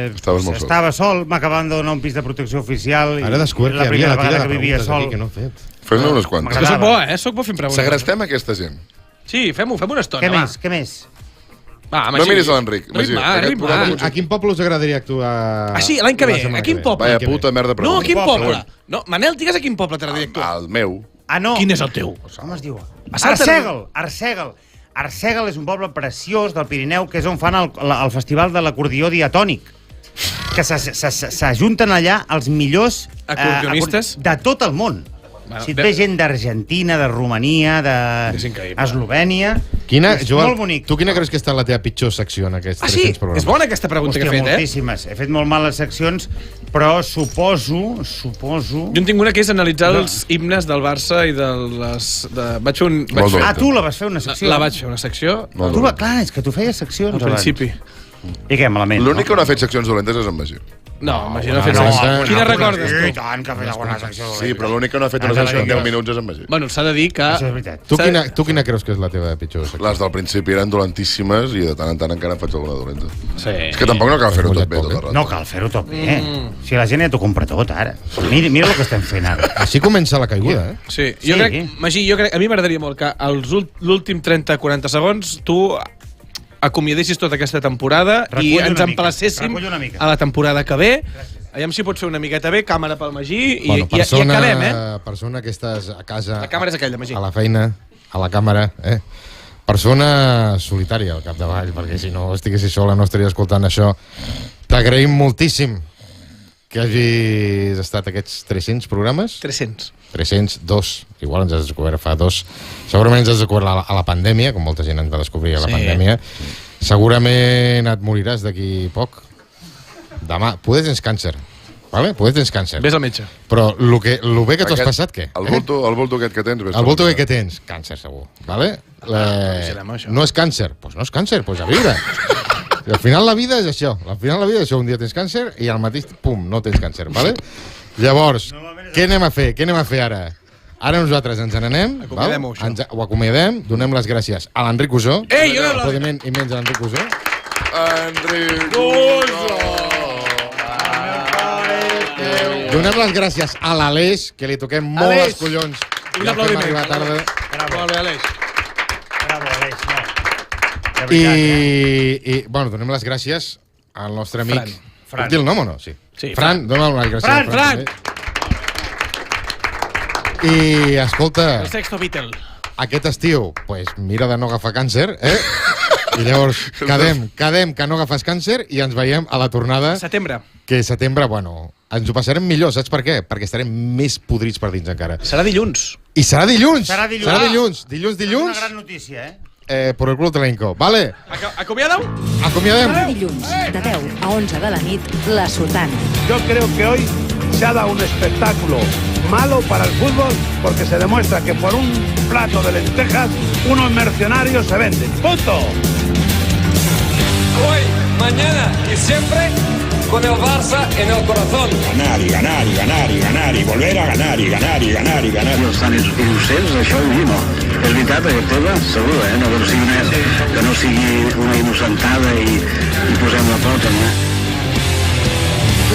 Estaves molt sol. Estava sol, m'acabaven de donar un pis de protecció oficial. Ara descobert que hi havia la tira de preguntes aquí que no he fet. Fes-ne unes quantes. És que soc bo, soc bo fent preguntes. Segrestem aquesta gent. Sí, fem una estona, va. Què més? Va, no miris a l'Enric. A quin poble us agradaria actuar? Ah, sí, l'any que ve. A quin poble? Vaya puta merda No, pregunta. a quin poble? No, Manel, digues a quin poble t'agradaria actuar. Al meu. Ah, no. Quin és el teu? Com es diu? Arsèguel. Arsèguel és un poble preciós del Pirineu que és on fan el festival de l'acordió diatònic. Que s'ajunten allà els millors acordionistes de tot el món. Si et ve gent d'Argentina, de Romania, d'Eslovènia... Joel, molt bonic. Tu quina creus que ha estat la teva pitjor secció en aquests 300 programes? És bona aquesta pregunta que he fet, moltíssimes. He fet molt males seccions, però suposo... Jo en tinc una que és analitzar els himnes del Barça i de les... Vaig fer un... tu la vas fer una secció? La vaig fer una secció. Clar, és que tu feies seccions al principi. I què, malament? L'únic que no ha fet seccions dolentes és en Magí. No, Magí no ha fet seccions. Quina recordes? I tant que ha fet alguna secció dolenta. Sí, però l'únic que no ha fet una secció en 10 minuts és en Magí. Bueno, s'ha de dir que... Això és veritat. Tu quina creus que és la teva pitjor secció? Les del principi eren dolentíssimes i de tant en tant encara en faig alguna dolenta. Sí. És que tampoc no cal fer-ho tot bé, tot el rato. No cal fer-ho tot bé. Si la gent ja t'ho compra tot, ara. Mira el que estem fent ara. Així comença la caiguda, Sí, jo crec, Magí, a mi m'agradaria molt que l'últim 30-40 segons tu acomiadessis tota aquesta temporada i ens emplacéssim a la temporada que ve. Aviam si pots fer una miqueta bé, càmera pel Magí i acabem, Persona que estàs a casa... La càmera és aquella, Magí. A la feina, a la càmera, Persona solitària al capdavall, perquè si no estiguessis sola no estaria escoltant això. T'agraïm moltíssim que hagis estat aquests 300 programes. 302, igual ens has descobert fa 2. Segurament ens has descobert a la pandèmia, com molta gent ens va descobrir a la pandèmia. Segurament et moriràs d'aquí poc. Demà, poder tens càncer. Vale? Poder tens càncer. Ves al metge. Però lo bé que t'ho has passat, què? El bulto aquest que tens. El bulto aquest que tens, càncer segur. Vale? No és càncer? Doncs no és càncer, doncs a viure. Al final la vida és això. Al final la vida és això. Un dia tens càncer i al mateix, pum, no tens càncer. Vale? Llavors, què anem a fer? Què anem a fer ara? Ara nosaltres ens n'anem, ho acomiadem, donem les gràcies a l'Enric Usó. Ei, jo aplaudiment immens a l'Enric Usó. Enric Usó! Donem les gràcies a l'Aleix, que li toquem molt els collons. Un aplaudiment. Bravo, Aleix. Bravo, Aleix. I bueno, donem les gràcies al nostre amic... Fran. Puc dir el nom o no? Sí. Fran, dona les gràcies Fran, Fran. I, escolta... El sexto Beatle. Aquest estiu, pues, mira de no agafar càncer, I llavors quedem que no agafes càncer i ens veiem a la tornada... Setembre. Que setembre, bueno... ens ho passarem millor, saps per què? Perquè estarem més podrits per dins encara. Serà dilluns. I serà dilluns! Serà dilluns. Serà dilluns. Dilluns. És una gran notícia, por el club Telenco. Vale? Acomiadem? Acomiadem. Dilluns, de 10 a 11 de la nit, La Sotana. Yo creo que hoy se ha dado un espectáculo malo para el fútbol porque se demuestra que por un plato de lentejas unos mercenarios se venden. ¡Punto! Hoy, mañana y siempre con el Barça en el corazón. Ganar y ganar y ganar y ganar y volver a ganar y ganar y ganar y ganar. Els tan innocents, això ho diu, no. És veritat, aquest tema, segur, que no sigui una innocentada i posem la pota, no?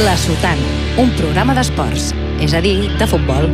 La Sotana, un programa d'esports, és a dir, de futbol.